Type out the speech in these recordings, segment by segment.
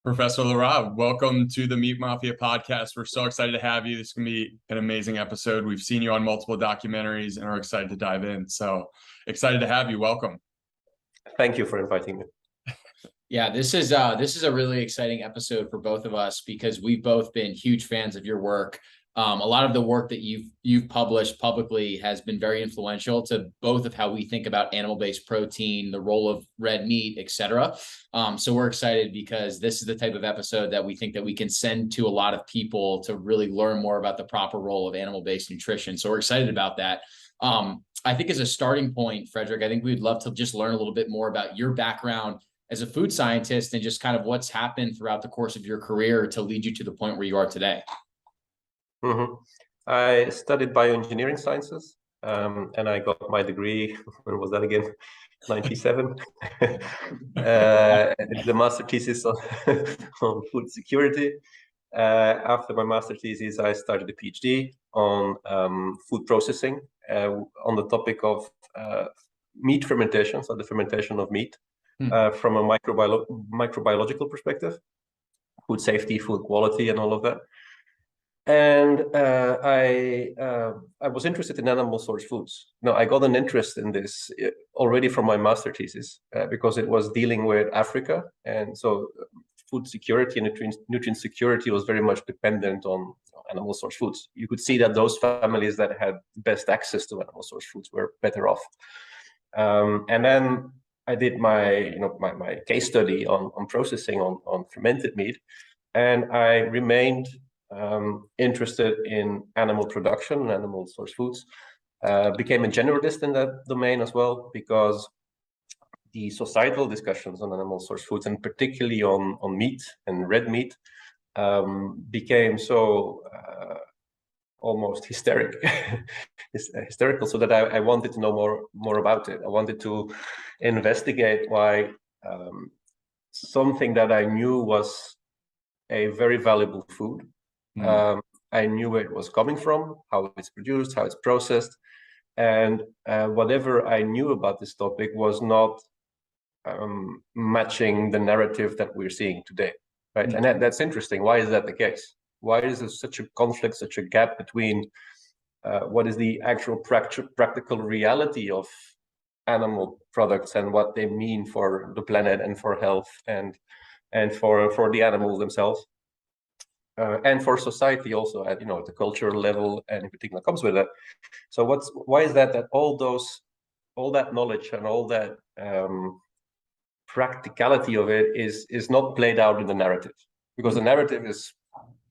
Professor Leroy, welcome to the Meat Mafia podcast. We're so excited to have you. This is going to be an amazing episode. We've seen you on multiple documentaries and are excited to dive in. So excited to have you. Welcome. Thank you for inviting me. Yeah, this is a really exciting episode for both of us because we've both been huge fans of your work. A lot of the work that you've published publicly has been very influential to both of how we think about animal-based protein, the role of red meat, etc. So we're excited because this is the type of episode that we think that we can send to a lot of people to really learn more about the proper role of animal-based nutrition. So we're excited about that. I think as a starting point, Frederic, I think we'd love to just learn a little bit more about your background as a food scientist and just kind of what's happened throughout the course of your career to lead you to the point where you are today. I studied bioengineering sciences, and I got my degree, when was that again? 97. The master thesis on, on food security. After my master thesis, I started a PhD on food processing on the topic of meat fermentation, so the fermentation of meat from a microbiological perspective, food safety, food quality, and all of that. And I was interested in animal source foods. Now, I got an interest in this already from my master thesis because it was dealing with Africa. And so food security and nutrient security was very much dependent on animal source foods. You could see that those families that had best access to animal source foods were better off. And then I did my case study on processing on fermented meat, and I remained interested in animal production and animal source foods. Became a generalist in that domain as well, because the societal discussions on animal source foods, and particularly on meat and red meat, became so almost hysterical, so that I wanted to know more about it. I wanted to investigate why something that I knew was a very valuable food. I knew where it was coming from, how it's produced, how it's processed, and whatever I knew about this topic was not matching the narrative that we're seeing today, right? And that's interesting. Why is that the case? Why is there such a conflict, such a gap between what is the actual practical reality of animal products and what they mean for the planet and for health and for the animals themselves? And for society also at the cultural level and everything that comes with it. So why is that all that knowledge and all that practicality of it is not played out in the narrative? Because the narrative is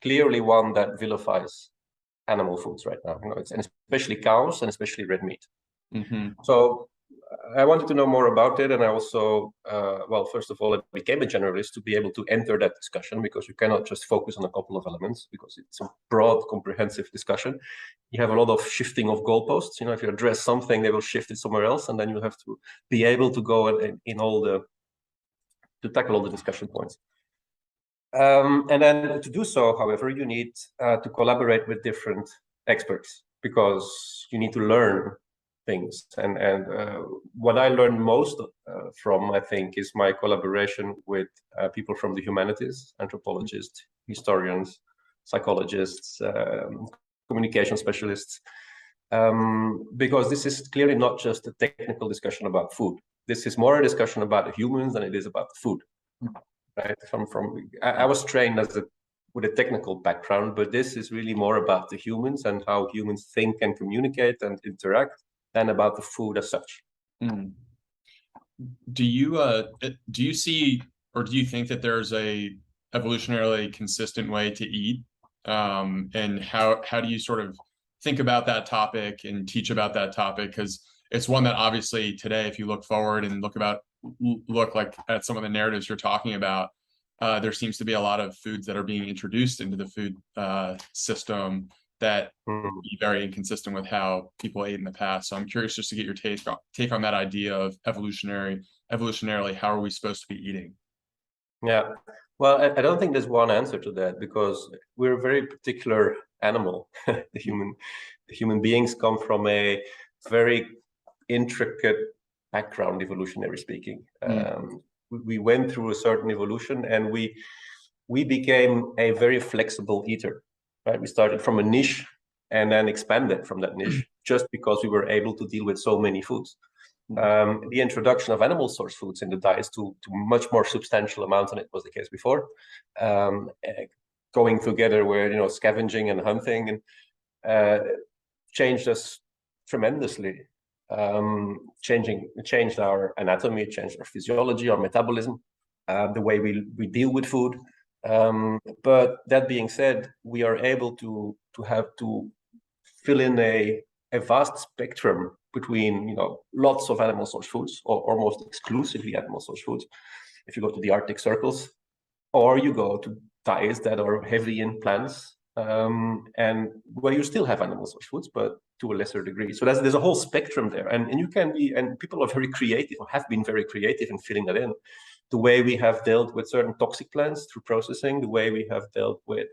clearly one that vilifies animal foods right now. And especially cows and especially red meat. So I wanted to know more about it, and I also, first of all, I became a generalist to be able to enter that discussion, because you cannot just focus on a couple of elements, because it's a broad, comprehensive discussion. You have a lot of shifting of goalposts. If you address something, they will shift it somewhere else, and then you have to be able to go to tackle all the discussion points. And then to do so, however, you need to collaborate with different experts, because you need to learn things. And what I learned most from, I think, is my collaboration with people from the humanities, anthropologists, historians, psychologists, communication specialists, because this is clearly not just a technical discussion about food. This is more a discussion about the humans than it is about the food. Right? I was trained with a technical background, but this is really more about the humans and how humans think and communicate and interact, than about the food as such. Do you see, or do you think that there's a evolutionarily consistent way to eat? And how do you sort of think about that topic and teach about that topic? Because it's one that obviously today, if you look forward and look like at some of the narratives you're talking about, there seems to be a lot of foods that are being introduced into the food system that be very inconsistent with how people ate in the past. So I'm curious just to get your take on that idea of evolutionarily, how are we supposed to be eating? Yeah, well, I don't think there's one answer to that, because we're a very particular animal. The human beings come from a very intricate background, evolutionary speaking. We went through a certain evolution, and we we became a very flexible eater, right? We started from a niche and then expanded from that niche just because we were able to deal with so many foods. The introduction of animal source foods in the diets to much more substantial amounts than it was the case before, going together with scavenging and hunting, and changed us tremendously. Changed our anatomy, changed our physiology, our metabolism, the way we deal with food. But that being said, we are able to fill in a vast spectrum between lots of animal source foods, or almost exclusively animal source foods, if you go to the Arctic circles, or you go to diets that are heavy in plants, and where you still have animal source foods, but to a lesser degree. So there's a whole spectrum there, and you can be, and people are very creative, or have been very creative in filling that in. The way we have dealt with certain toxic plants through processing, the way we have dealt with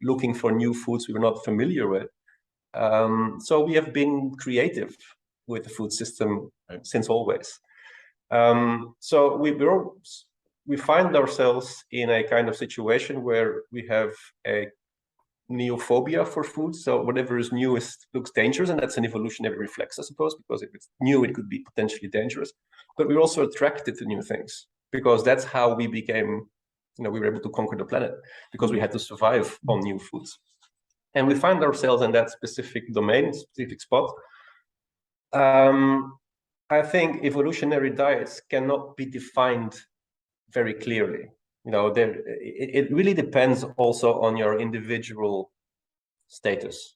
looking for new foods we were not familiar with. So we have been creative with the food system since always. So we find ourselves in a kind of situation where we have a neophobia for food. So whatever is new looks dangerous, and that's an evolutionary reflex, I suppose, because if it's new, it could be potentially dangerous. But we're also attracted to new things, because that's how we became, we were able to conquer the planet, because we had to survive on new foods. And we find ourselves in that specific domain, specific spot. I think evolutionary diets cannot be defined very clearly. It really depends also on your individual status.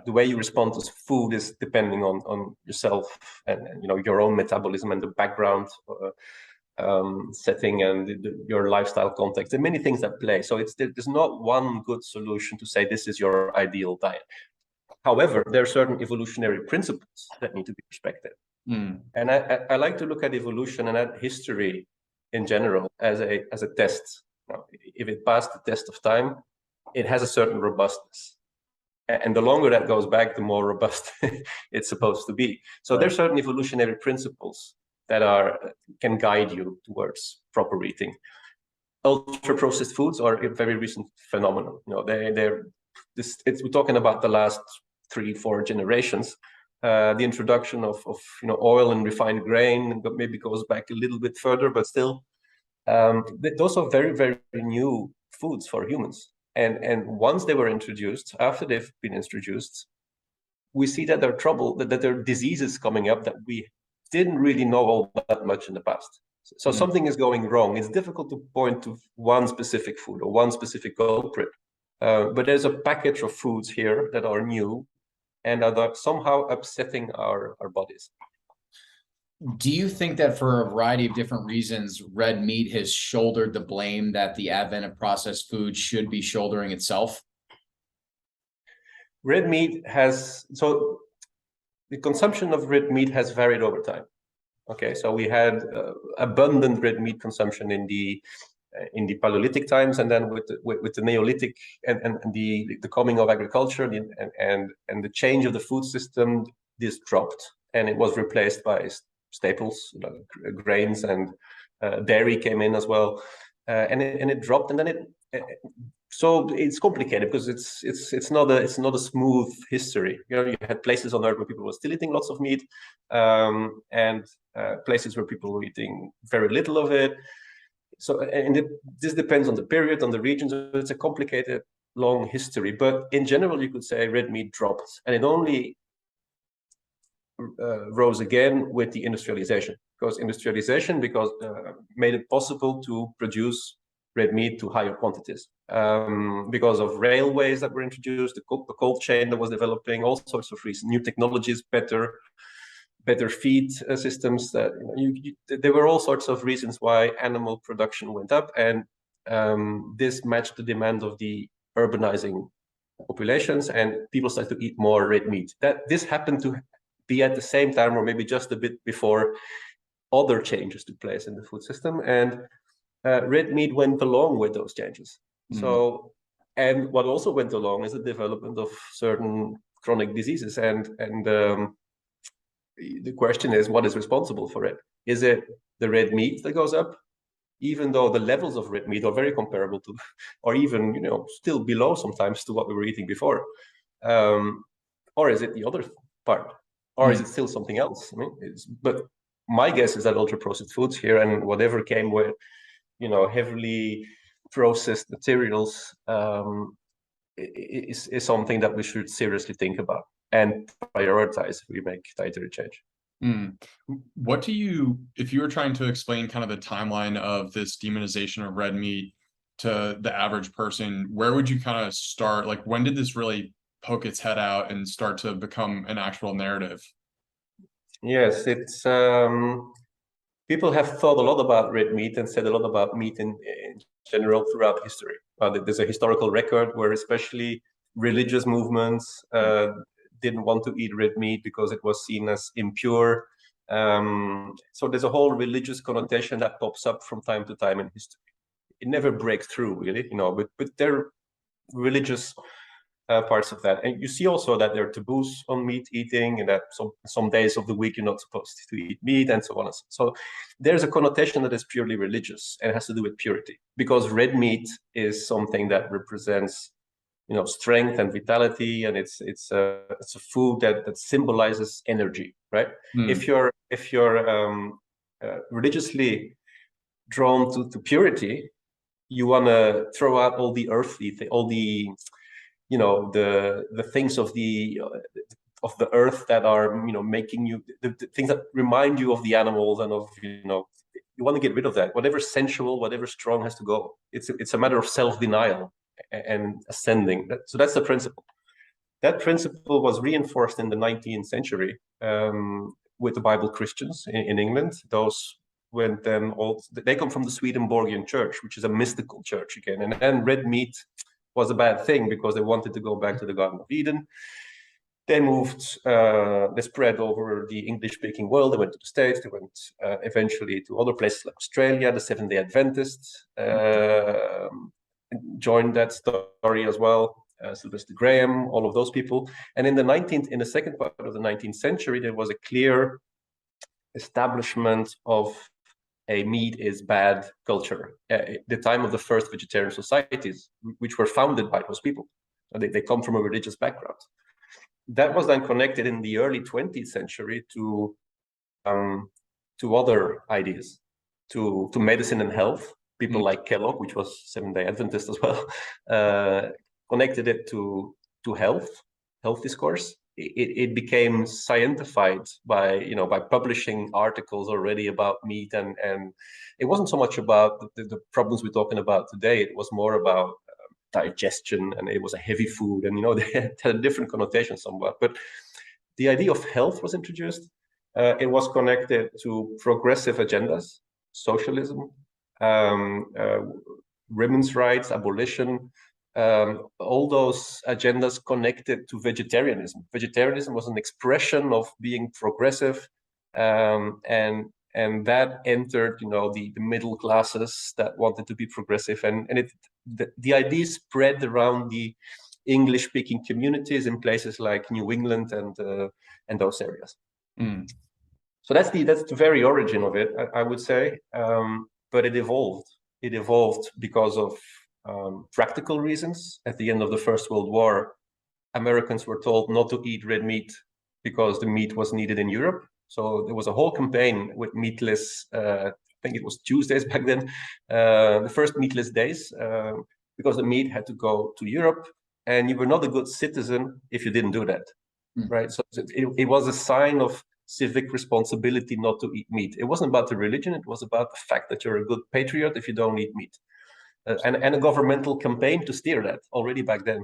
The way you respond to food is depending on yourself and your own metabolism and the background setting and your lifestyle context. There are many things that play. So there's not one good solution to say this is your ideal diet. However, there are certain evolutionary principles that need to be respected. And I like to look at evolution and at history in general as a test. If it passed the test of time, it has a certain robustness. And the longer that goes back, the more robust it's supposed to be. So there's certain evolutionary principles that can guide you towards proper eating. Ultra-processed foods are a very recent phenomenon. We're talking about the last 3-4 generations. The introduction of oil and refined grain, but maybe goes back a little bit further, but still, those are very, very new foods for humans. And once they were introduced, after they've been introduced, we see that there are diseases coming up that we didn't really know all that much in the past. So something is going wrong. It's difficult to point to one specific food or one specific culprit, but there's a package of foods here that are new and are somehow upsetting our bodies. Do you think that for a variety of different reasons, red meat has shouldered the blame that the advent of processed food should be shouldering itself? Red meat so the consumption of red meat has varied over time. Okay, so we had abundant red meat consumption in the Paleolithic times, and then with the Neolithic and the coming of agriculture and the change of the food system, this dropped, and it was replaced by staples, grains, and dairy came in as well, and it dropped, and then so it's complicated because it's not a smooth history. You had places on Earth where people were still eating lots of meat, and places where people were eating very little of it. So, this depends on the period, on the region. So it's a complicated, long history. But in general, you could say red meat dropped, and it only rose again with the industrialization. Because made it possible to produce red meat to higher quantities. Because of railways that were introduced, the cold chain that was developing, all sorts of reasons, new technologies, better feed systems. That there were all sorts of reasons why animal production went up, and this matched the demand of the urbanizing populations, and people started to eat more red meat. This happened to be at the same time, or maybe just a bit before, other changes took place in the food system, and red meat went along with those changes. So, and what also went along is the development of certain chronic diseases, and the question is, what is responsible for it? Is it the red meat that goes up? even though the levels of red meat are very comparable to, or even, still below sometimes to what we were eating before. Or is it the other part? Or is it still something else? I mean, but my guess is that ultra-processed foods here and whatever came with, heavily processed materials is something that we should seriously think about and prioritize if we make dietary change. What do you, if you were trying to explain kind of the timeline of this demonization of red meat to the average person, where would you kind of start? Like, when did this really poke its head out and start to become an actual narrative? Yes, it's people have thought a lot about red meat and said a lot about meat in general throughout history. There's a historical record where especially religious movements didn't want to eat red meat because it was seen as impure. So there's a whole religious connotation that pops up from time to time in history. It never breaks through, really, but there are religious parts of that. And you see also that there are taboos on meat eating, and that some days of the week you're not supposed to eat meat, and so on. So there's a connotation that is purely religious and has to do with purity, because red meat is something that represents strength and vitality, and it's a food that symbolizes energy, right? If you're religiously drawn to purity, you want to throw out all the earthly, all the the things of the earth that are making you the things that remind you of the animals and of you want to get rid of that. Whatever sensual, whatever strong has to go. It's a matter of self-denial and ascending. So that's the principle. That principle was reinforced in the 19th century with the Bible Christians in England. Those went then they come from the Swedenborgian church, which is a mystical church again. And then red meat was a bad thing because they wanted to go back to the Garden of Eden. They moved, they spread over the English-speaking world. They went to the States. They went eventually to other places like Australia. The Seventh-day Adventists joined that story as well. Sylvester Graham, all of those people. And in the second part of the 19th century, there was a clear establishment of a meat is bad culture. The time of the first vegetarian societies, which were founded by those people. They come from a religious background. That was then connected in the early 20th century to other ideas, to medicine and health. People like Kellogg, which was Seventh-day Adventist as well, connected it to health discourse. It became scientified by publishing articles already about meat, and it wasn't so much about the problems we're talking about today. It was more about digestion, and it was a heavy food, and they had a different connotation somewhat. But the idea of health was introduced. It was connected to progressive agendas, socialism, women's rights, abolition. All those agendas connected to vegetarianism. Vegetarianism was an expression of being progressive, and that entered, the middle classes that wanted to be progressive, and the idea spread around the English-speaking communities in places like New England and those areas. So that's the very origin of it, I would say. But it evolved. It evolved because of practical reasons. At the end of the First World War, Americans were told not to eat red meat because the meat was needed in Europe. So there was a whole campaign with meatless, I think it was Tuesdays back then, the first meatless days, because the meat had to go to Europe, and you were not a good citizen if you didn't do that, right? So it was a sign of civic responsibility not to eat meat. It wasn't about the religion, it was about the fact that you're a good patriot if you don't eat meat. And a governmental campaign to steer that already back then.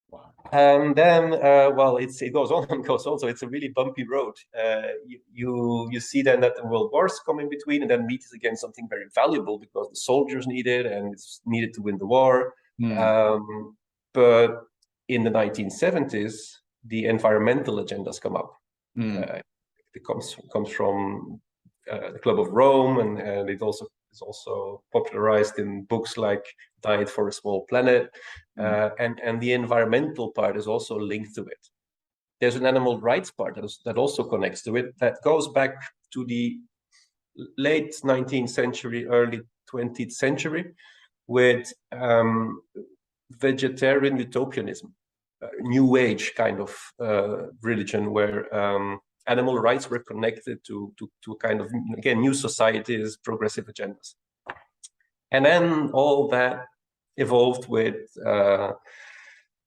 Wow. And then, it goes on and goes on. So it's a really bumpy road. You see then that the world wars come in between, and then meat is again something very valuable because the soldiers need it, and it's needed to win the war. But in the 1970s, the environmental agendas come up. It comes from the Club of Rome, and it also is also popularized in books like Diet for a Small Planet, and the environmental part is also linked to it. There's an animal rights part that also connects to it, that goes back to the late 19th century, early 20th century, with vegetarian utopianism, new age kind of religion, where animal rights were connected to kind of, again, new societies, progressive agendas. And then all that evolved with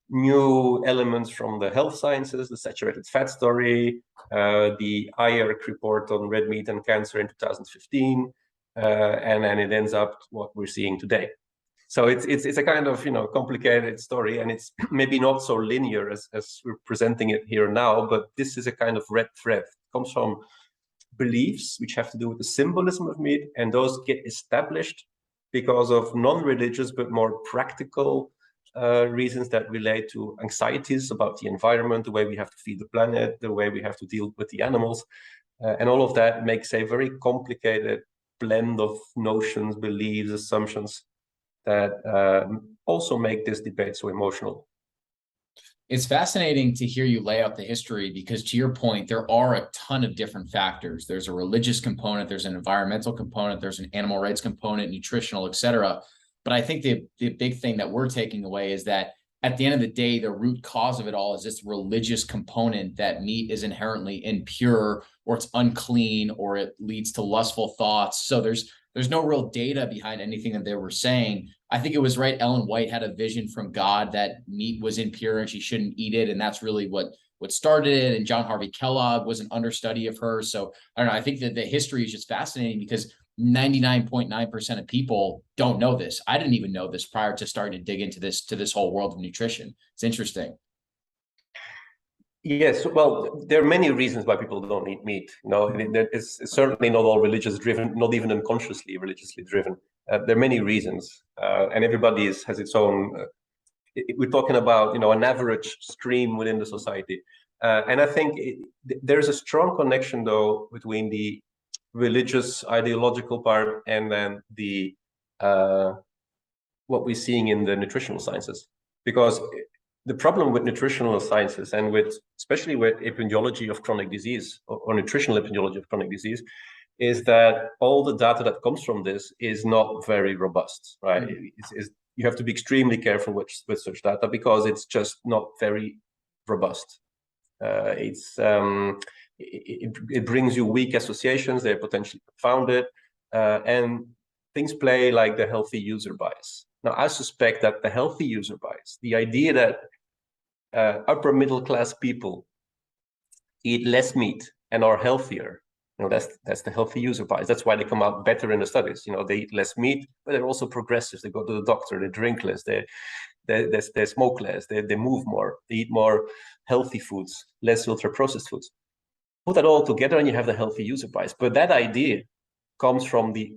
new elements from the health sciences, the saturated fat story, the IARC report on red meat and cancer in 2015, and then it ends up what we're seeing today. So it's a kind of, you know, complicated story, and it's maybe not so linear as we're presenting it here now, but this is a kind of red thread. It comes from beliefs which have to do with the symbolism of meat, and those get established because of non-religious but more practical reasons that relate to anxieties about the environment, the way we have to feed the planet, the way we have to deal with the animals, and all of that makes a very complicated blend of notions, beliefs, assumptions that also make this debate so emotional. It's fascinating to hear you lay out the history, because to your point, there are a ton of different factors. There's a religious component, there's an environmental component, there's an animal rights component, nutritional, et cetera. But I think the big thing that we're taking away is that at the end of the day, the root cause of it all is this religious component that meat is inherently impure, or it's unclean, or it leads to lustful thoughts. So there's no real data behind anything that they were saying. I think it was right. Ellen White had a vision from God that meat was impure and she shouldn't eat it. And that's really what started it. And John Harvey Kellogg was an understudy of hers. So I don't know. I think that the history is just fascinating, because 99.9% of people don't know this. I didn't even know this prior to starting to dig into this whole world of nutrition. It's interesting. Yes, well, there are many reasons why people don't eat meat. You know, it's certainly not all religious driven, not even unconsciously religiously driven. There are many reasons, and everybody has its own. We're talking about, you know, an average stream within the society, and I think there's a strong connection though between the religious ideological part and then the what we're seeing in the nutritional sciences, because the problem with nutritional sciences, and especially with epidemiology of chronic disease, or nutritional epidemiology of chronic disease, is that all the data that comes from this is not very robust, right? You have to be extremely careful with such data, because it's just not very robust. It brings you weak associations, they're potentially confounded, and things play like the healthy user bias. Now, I suspect that the healthy user bias, the idea that upper middle class people eat less meat and are healthier, you know, that's the healthy user bias. That's why they come out better in the studies. You know, they eat less meat, but they're also progressives. They go to the doctor, they drink less, they smoke less, they move more, they eat more healthy foods, less ultra processed foods. Put that all together and you have the healthy user bias. But that idea comes from the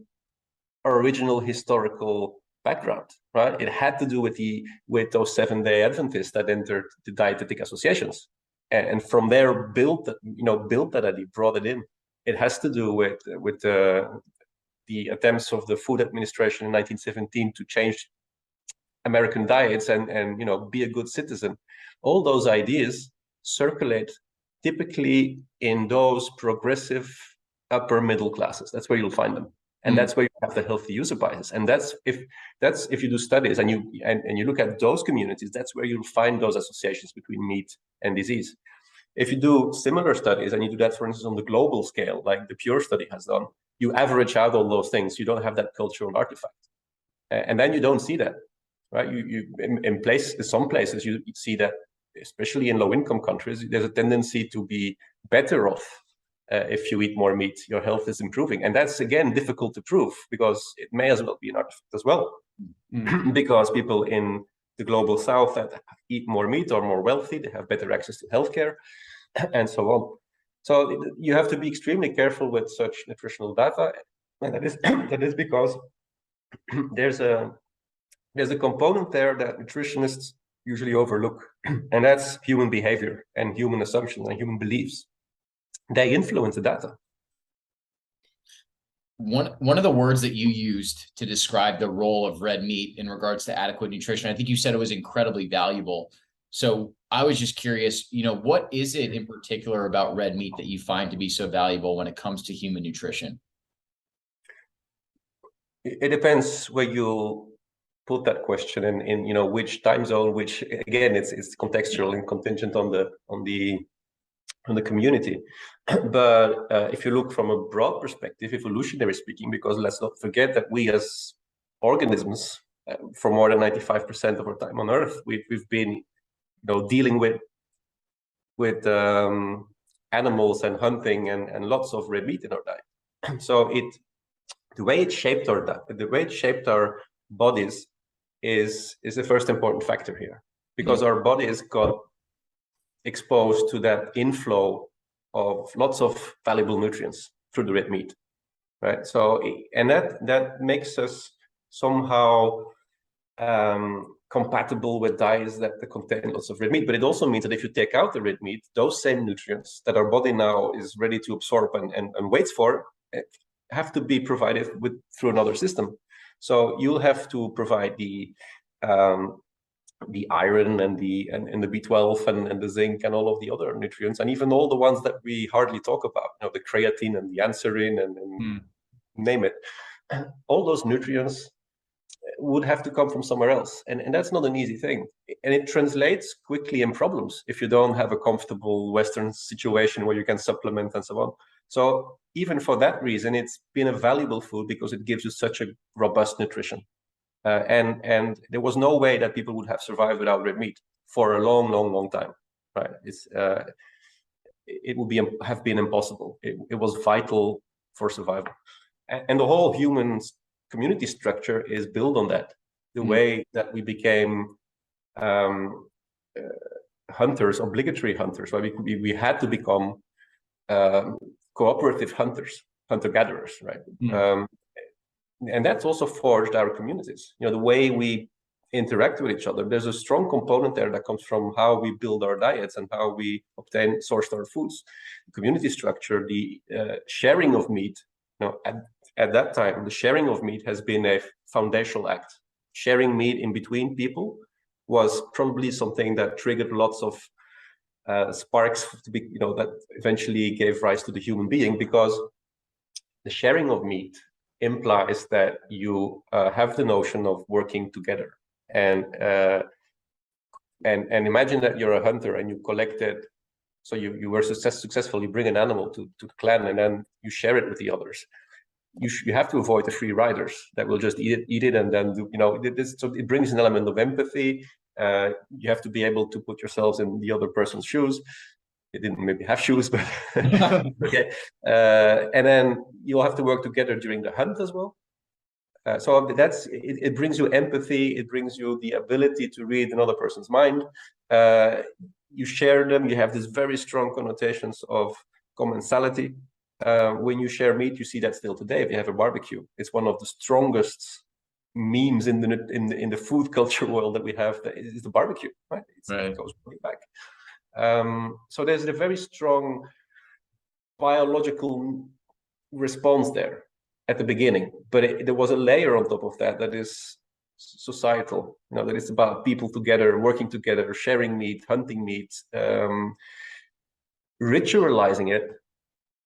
original historical background, right? It had to do with those Seventh-day Adventists that entered the dietetic associations, and from there built that idea, brought it in. It has to do with the attempts of the Food Administration in 1917 to change American diets and you know, be a good citizen. All those ideas circulate typically in those progressive upper middle classes. That's where you'll find them. And that's where you have the healthy user bias. And that's if you do studies and you look at those communities, that's where you'll find those associations between meat and disease. If you do similar studies, and you do that, for instance, on the global scale, like the Pure study has done, you average out all those things. You don't have that cultural artifact, and then you don't see that, right? In some places you see that, especially in low-income countries, there's a tendency to be better off. If you eat more meat, your health is improving. And that's, again, difficult to prove, because it may as well be an artifact as well. Because people in the global south that eat more meat are more wealthy, they have better access to healthcare, and so on. So you have to be extremely careful with such nutritional data. And that is because there's a component there that nutritionists usually overlook, and that's human behavior and human assumptions and human beliefs. They influence the data. One of the words that you used to describe the role of red meat in regards to adequate nutrition, I think you said it was incredibly valuable. So I was just curious, you know, what is it in particular about red meat that you find to be so valuable when it comes to human nutrition? It depends where you put that question in you know, which time zone, which again, it's contextual and contingent on the community. But if you look from a broad perspective, evolutionary speaking, because let's not forget that we as organisms, for more than 95% of our time on Earth, we've been, you know, dealing with animals and hunting and lots of red meat in our diet. So the way it shaped our bodies is the first important factor here, because our bodies got exposed to that inflow of lots of valuable nutrients through the red meat, right? So, and that makes us somehow compatible with diets that contain lots of red meat. But it also means that if you take out the red meat, those same nutrients that our body now is ready to absorb and waits for have to be provided through another system. So you'll have to provide the iron and the B12 and the zinc and all of the other nutrients, and even all the ones that we hardly talk about, you know, the creatine and the anserine and name it. All those nutrients would have to come from somewhere else, and that's not an easy thing, and it translates quickly in problems if you don't have a comfortable Western situation where you can supplement and so on. So even for that reason, it's been a valuable food because it gives you such a robust nutrition. And there was no way that people would have survived without red meat for a long time, right? It would have been impossible. It was vital for survival, and the whole human community structure is built on that. The way that we became hunters, obligatory hunters, right? We had to become cooperative hunters, hunter-gatherers, right? And that's also forged our communities. You know, the way we interact with each other, there's a strong component there that comes from how we build our diets and how we source our foods. The community structure, the sharing of meat, you know, at that time, the sharing of meat has been a foundational act. Sharing meat in between people was probably something that triggered lots of sparks to be, you know, that eventually gave rise to the human being, because the sharing of meat implies that you have the notion of working together, and imagine that you're a hunter and you collected, so you were successful, you bring an animal to the clan and then you share it with the others. You have to avoid the free riders that will just eat it and then do, you know, so it brings an element of empathy. You have to be able to put yourselves in the other person's shoes. They didn't maybe have shoes, but okay. And then you'll have to work together during the hunt as well. So it brings you empathy. It brings you the ability to read another person's mind. You share them. You have these very strong connotations of commensality. When you share meat, you see that still today. If you have a barbecue, it's one of the strongest memes in the food culture world that we have. That is the barbecue, right? It goes way back. So there's a very strong biological response there at the beginning, but there was a layer on top of that is societal, you know, that it's about people together, working together, sharing meat, hunting meat, ritualizing it.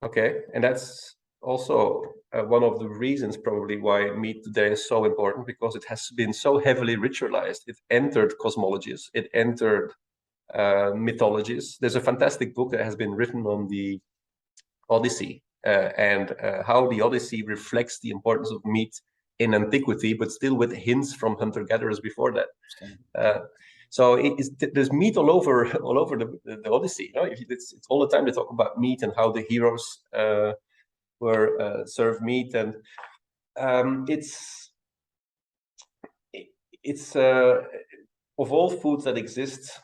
Okay, and that's also one of the reasons probably why meat today is so important, because it has been so heavily ritualized. It entered cosmologies, it entered mythologies. There's a fantastic book that has been written on the Odyssey and how the Odyssey reflects the importance of meat in antiquity, but still with hints from hunter-gatherers before that. So there's meat all over the Odyssey. You know, it's all the time they talk about meat and how the heroes were served meat, and it's of all foods that exist,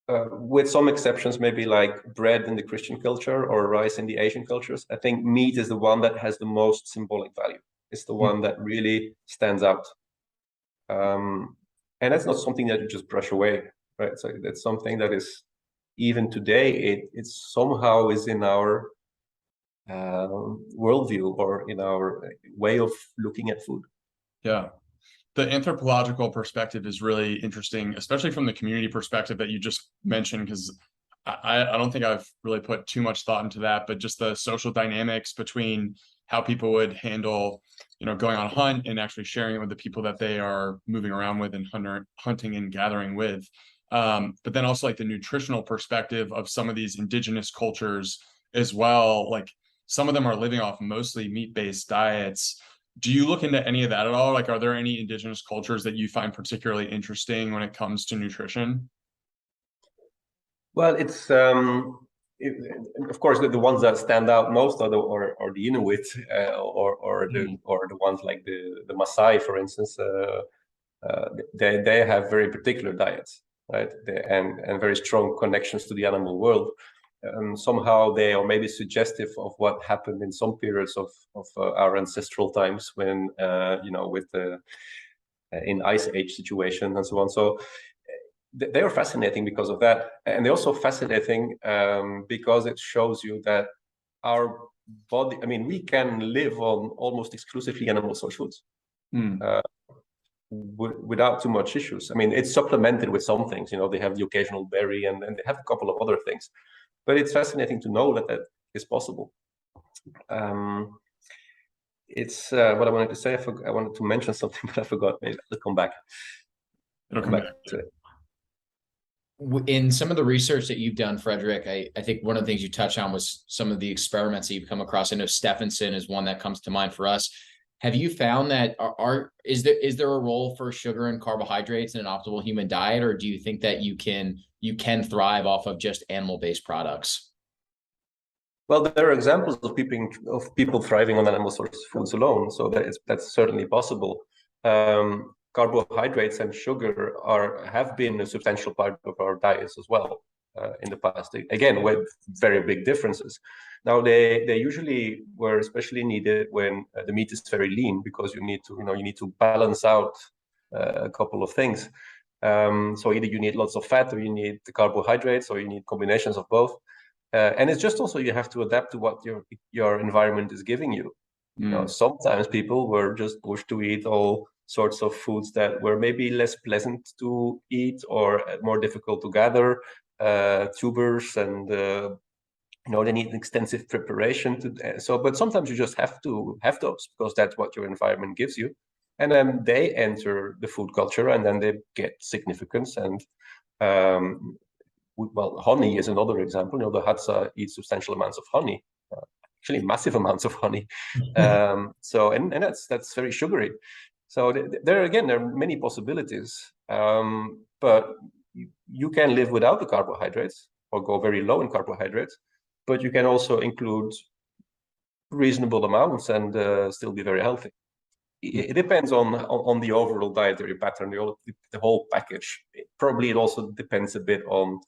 with some exceptions, maybe like bread in the Christian culture or rice in the Asian cultures, I think meat is the one that has the most symbolic value. It's the one that really stands out. And that's not something that you just brush away, right? So that's something that is, even today, it's somehow is in our worldview or in our way of looking at food. Yeah. The anthropological perspective is really interesting, especially from the community perspective that you just mentioned, because I don't think I've really put too much thought into that, but just the social dynamics between how people would handle, going on a hunt and actually sharing it with the people that they are moving around with and hunting and gathering with. But then also like the nutritional perspective of some of these indigenous cultures as well. Like some of them are living off mostly meat-based diets. Do you look into any of that at all? Like, are there any indigenous cultures that you find particularly interesting when it comes to nutrition? Well, it's of course the ones that stand out most are the Inuit or the ones like the Maasai, for instance. They have very particular diets, right? And very strong connections to the animal world. Somehow they are maybe suggestive of what happened in some periods of our ancestral times when with the in ice age situations and so on. So they are fascinating because of that, and they're also fascinating because it shows you that our body, I mean, we can live on almost exclusively animal source foods without too much issues. I mean, it's supplemented with some things, they have the occasional berry and they have a couple of other things, but it's fascinating to know that is possible. It's what I wanted to say. I wanted to mention something, but I forgot. Maybe I'll come back. It'll come back to it. In some of the research that you've done, Frederic, I think one of the things you touched on was some of the experiments that you've come across. I know Stephenson is one that comes to mind for us. Have you found that is there a role for sugar and carbohydrates in an optimal human diet, or do you think that you can thrive off of just animal-based products? Well, there are examples of people thriving on animal source foods alone, so that's certainly possible. Carbohydrates and sugar have been a substantial part of our diets as well in the past. Again, with very big differences. Now they usually were especially needed when the meat is very lean, because you need to balance out a couple of things. So either you need lots of fat, or you need the carbohydrates, or you need combinations of both. And it's just also you have to adapt to what your environment is giving you. Sometimes people were just pushed to eat all sorts of foods that were maybe less pleasant to eat or more difficult to gather, tubers, and they need extensive preparation but sometimes you just have to have those because that's what your environment gives you, and then they enter the food culture and then they get significance. And well, honey is another example. The Hadza eat substantial amounts of honey, actually massive amounts of honey. So that's very sugary. So there are many possibilities, but you can live without the carbohydrates or go very low in carbohydrates, but you can also include reasonable amounts and still be very healthy. It depends on the overall dietary pattern, the whole package. Probably it also depends a bit on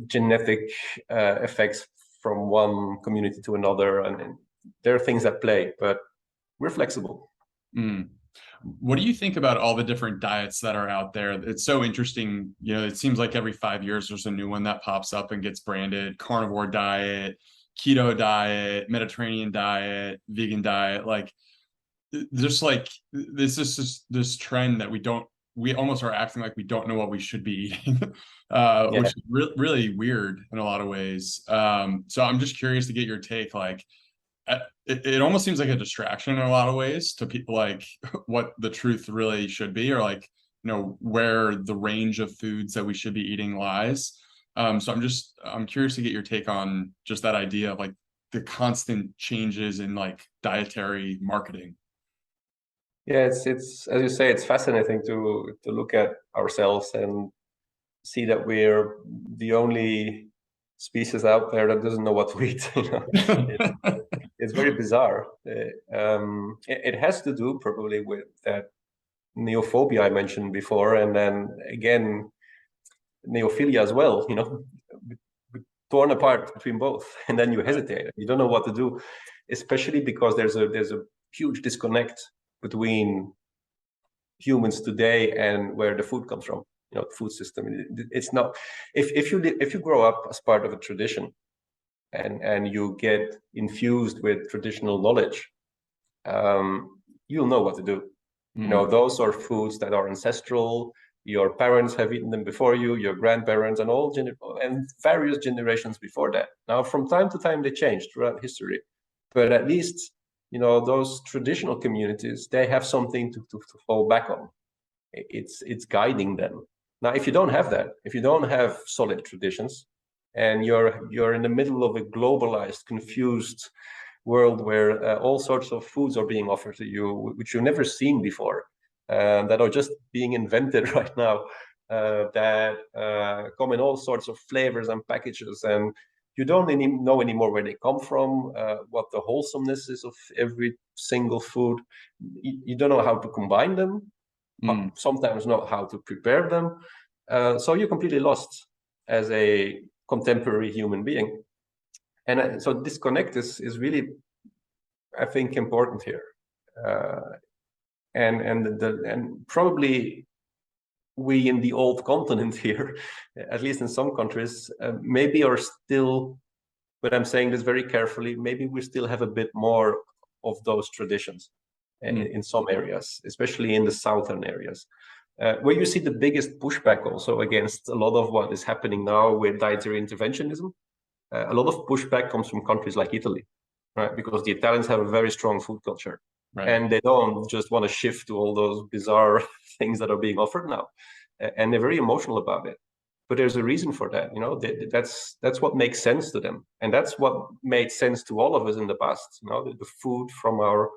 genetic effects from one community to another, and there are things at play, but we're flexible. What do you think about all the different diets that are out there? It's so interesting. It seems like every 5 years there's a new one that pops up and gets branded: carnivore diet, keto diet, Mediterranean diet, vegan diet. Like, just like this is just this trend that we almost are acting like we don't know what we should be eating, which is really weird in a lot of ways. So I'm just curious to get your take. Like, it almost seems like a distraction in a lot of ways to people, like what the truth really should be, or like, where the range of foods that we should be eating lies. So I'm curious to get your take on just that idea of like the constant changes in like dietary marketing. Yeah, it's as you say, it's fascinating to look at ourselves and see that we're the only species out there that doesn't know what to eat. It's very bizarre. It has to do probably with that neophobia I mentioned before, and then again neophilia as well. Torn apart between both, and then you hesitate. You don't know what to do, especially because there's a huge disconnect between humans today and where the food comes from. The food system. It's not. If you grow up as part of a tradition, and you get infused with traditional knowledge, you'll know what to do. Those are foods that are ancestral. Your parents have eaten them before you, your grandparents, and and various generations before that. Now, from time to time, they changed throughout history, but at least, you know, those traditional communities, they have something to fall back on. It's guiding them. Now, if you don't have that, if you don't have solid traditions, and you're in the middle of a globalized, confused world where all sorts of foods are being offered to you, which you've never seen before, that are just being invented right now, that come in all sorts of flavors and packages, and you don't know anymore where they come from, what the wholesomeness is of every single food. You don't know how to combine them, sometimes not how to prepare them. So you're completely lost as a contemporary human being. And so disconnect is really, I think, important here. And probably we in the old continent here, at least in some countries, maybe are still, but I'm saying this very carefully, maybe we still have a bit more of those traditions in some areas, especially in the southern areas, where you see the biggest pushback also against a lot of what is happening now with dietary interventionism. A lot of pushback comes from countries like Italy, right? Because the Italians have a very strong food culture. Right. And they don't just want to shift to all those bizarre things that are being offered now, and they're very emotional about it. But there's a reason for that, you know. That's what makes sense to them, and that's what made sense to all of us in the past. You know, the food from our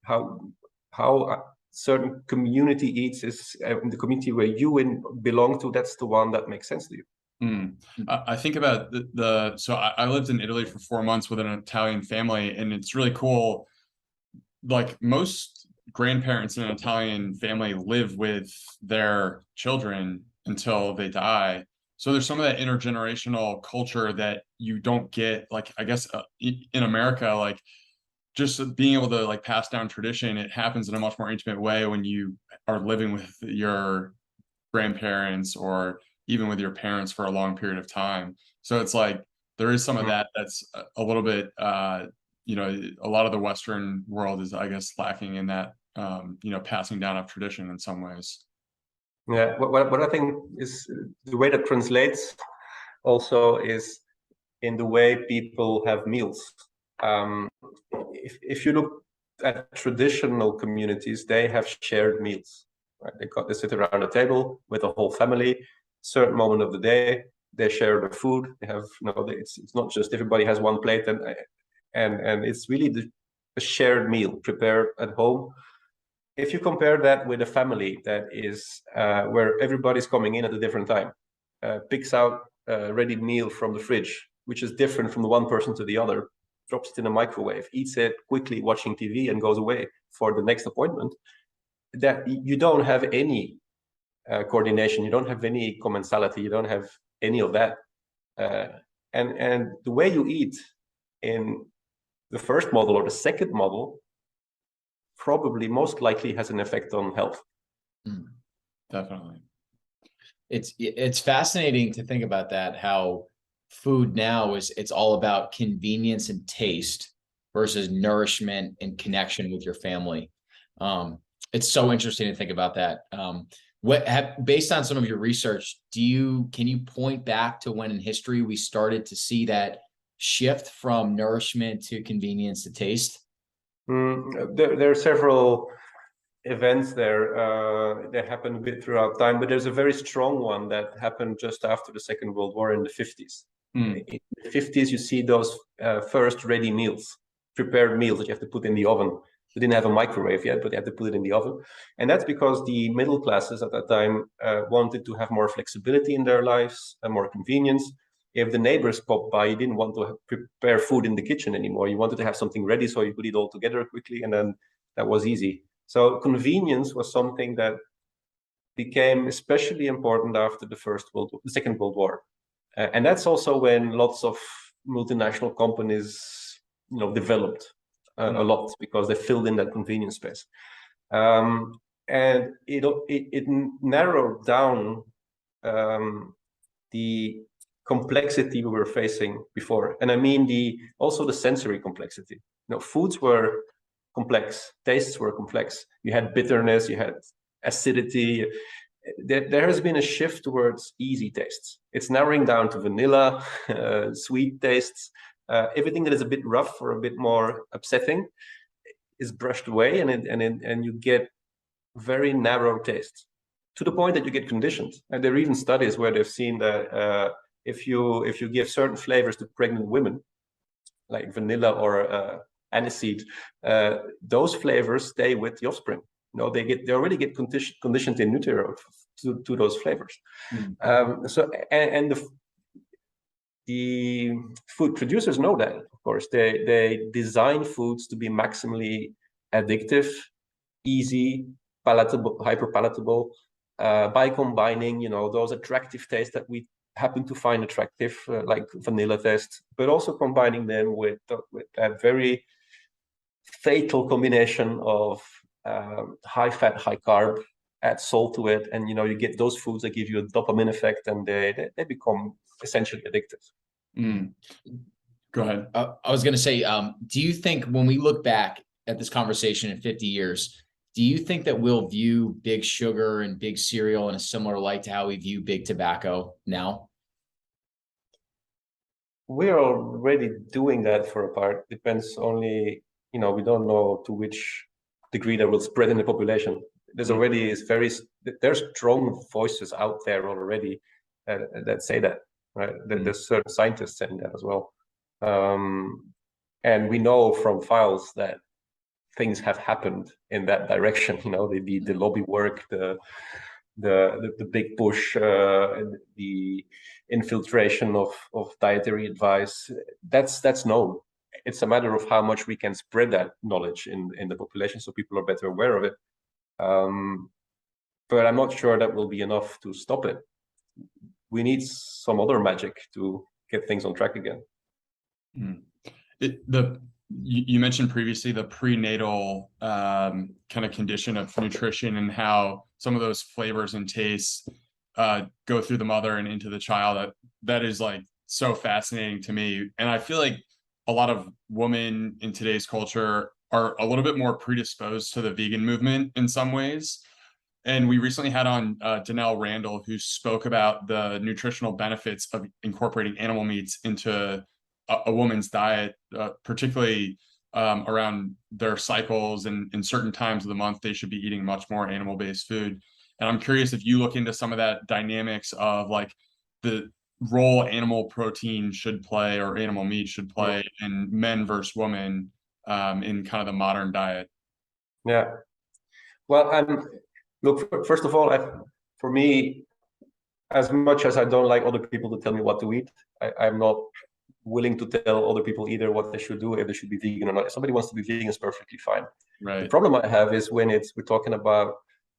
how a certain community eats is the community where you belong to. That's the one that makes sense to you. I think about so I lived in Italy for 4 months with an Italian family, and it's really cool. Like most grandparents in an Italian family live with their children until they die. So there's some of that intergenerational culture that you don't get, like, I guess in America, like just being able to like pass down tradition, it happens in a much more intimate way when you are living with your grandparents or even with your parents for a long period of time. So it's like there is some of that that's a little bit you know, a lot of the Western world is, I guess, lacking in that, you know, passing down of tradition in some ways. Yeah, what I think is the way that translates also is in the way people have meals. If you look at traditional communities, they have shared meals. Right? They sit around a table with the whole family. Certain moment of the day, they share the food. They have, you know, it's not just everybody has one plate and it's really a shared meal prepared at home. If you compare that with a family that is where everybody's coming in at a different time, picks out a ready meal from the fridge, which is different from the one person to the other, drops it in a microwave, eats it quickly watching TV and goes away for the next appointment, that you don't have any coordination, you don't have any commensality, you don't have any of that. And the way you eat in the first model or the second model probably most likely has an effect on health. Definitely. It's fascinating to think about that, how food now it's all about convenience and taste versus nourishment and connection with your family. It's so interesting to think about that. Based on some of your research, can you point back to when in history we started to see that shift from nourishment to convenience to taste? There are several events there that happened a bit throughout time, but there's a very strong one that happened just after the Second World War in the 50s. In the 50s, you see those first ready meals, prepared meals that you have to put in the oven. They didn't have a microwave yet, but they had to put it in the oven. And that's because the middle classes at that time wanted to have more flexibility in their lives and more convenience. If the neighbors popped by, you didn't want to prepare food in the kitchen anymore. You wanted to have something ready so you could eat all together quickly, and then that was easy. So convenience was something that became especially important after the Second World War. And that's also when lots of multinational companies, you know, developed a lot because they filled in that convenience space. And it narrowed down the complexity we were facing before. And I mean also the sensory complexity. You know, foods were complex, tastes were complex. You had bitterness, you had acidity, there has been a shift towards easy tastes. It's narrowing down to vanilla, sweet tastes. Everything that is a bit rough or a bit more upsetting is brushed away, and you get very narrow tastes, to the point that you get conditioned. And there are even studies where they've seen that if you give certain flavors to pregnant women, like vanilla or aniseed, those flavors stay with the offspring. They already get conditioned in utero to those flavors. And the food producers know that, of course. They design foods to be maximally addictive, easy, palatable, hyper palatable, by combining, those attractive tastes that we happen to find attractive, like vanilla taste, but also combining them with that very fatal combination of high fat, high carb, add salt to it, and you get those foods that give you a dopamine effect, and they become essentially addictive. Go ahead. I was going to say, do you think when we look back at this conversation in 50 years, do you think that we'll view big sugar and big cereal in a similar light to how we view big tobacco now? We're already doing that for a part. Depends only, we don't know to which degree that will spread in the population. There's already there's strong voices out there already that say that, right? There's certain scientists saying that as well. And we know from files that things have happened in that direction. The lobby work, the big push, the infiltration of dietary advice. That's known. It's a matter of how much we can spread that knowledge in the population so people are better aware of it. But I'm not sure that will be enough to stop it. We need some other magic to get things on track again. You mentioned previously the prenatal kind of condition of nutrition, and how some of those flavors and tastes go through the mother and into the child. That is like so fascinating to me. And I feel like a lot of women in today's culture are a little bit more predisposed to the vegan movement in some ways. And we recently had on Danelle Randall, who spoke about the nutritional benefits of incorporating animal meats into a woman's diet, particularly around their cycles, and in certain times of the month, they should be eating much more animal-based food. And I'm curious if you look into some of that dynamics of like the role animal protein should play, or animal meat should play, in men versus women in kind of the modern diet. Yeah. Well, look, first of all, for me, as much as I don't like other people to tell me what to eat, I'm not willing to tell other people either what they should do, if they should be vegan or not. If somebody wants to be vegan, it's perfectly fine. Right. The problem I have is when we're talking about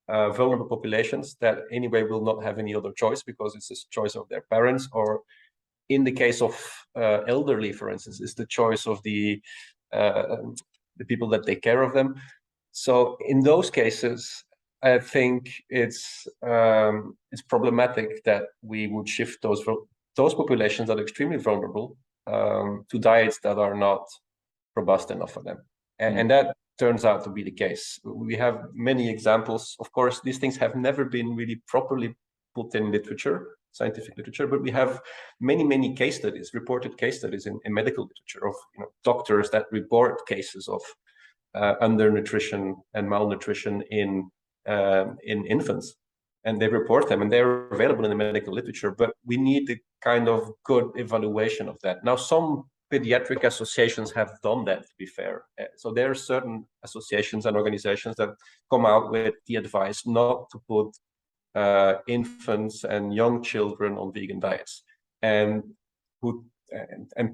vulnerable populations that anyway will not have any other choice because it's a choice of their parents, or in the case of elderly, for instance, it's the choice of the people that take care of them. So in those cases, I think it's problematic that we would shift those populations that are extremely vulnerable to diets that are not robust enough for them. And that turns out to be the case. We have many examples. Of course, these things have never been really properly put in literature, scientific literature, but we have many, many case studies, reported case studies in medical literature of doctors that report cases of undernutrition and malnutrition in infants, and they report them, and they're available in the medical literature. But we need a kind of good evaluation of that. Now, some pediatric associations have done that, to be fair. So there are certain associations and organizations that come out with the advice not to put infants and young children on vegan diets, and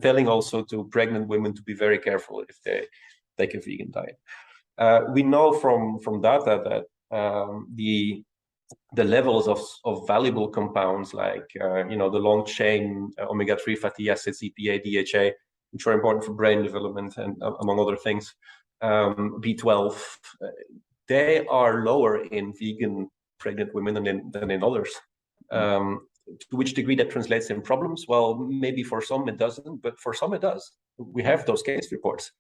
telling also to pregnant women to be very careful if they take a vegan diet. We know from data that the levels of valuable compounds like the long chain omega-3 fatty acids, EPA, DHA, which are important for brain development and among other things, B12, they are lower in vegan pregnant women than in others. To which degree that translates in problems? Well, maybe for some it doesn't, but for some it does. We have those case reports.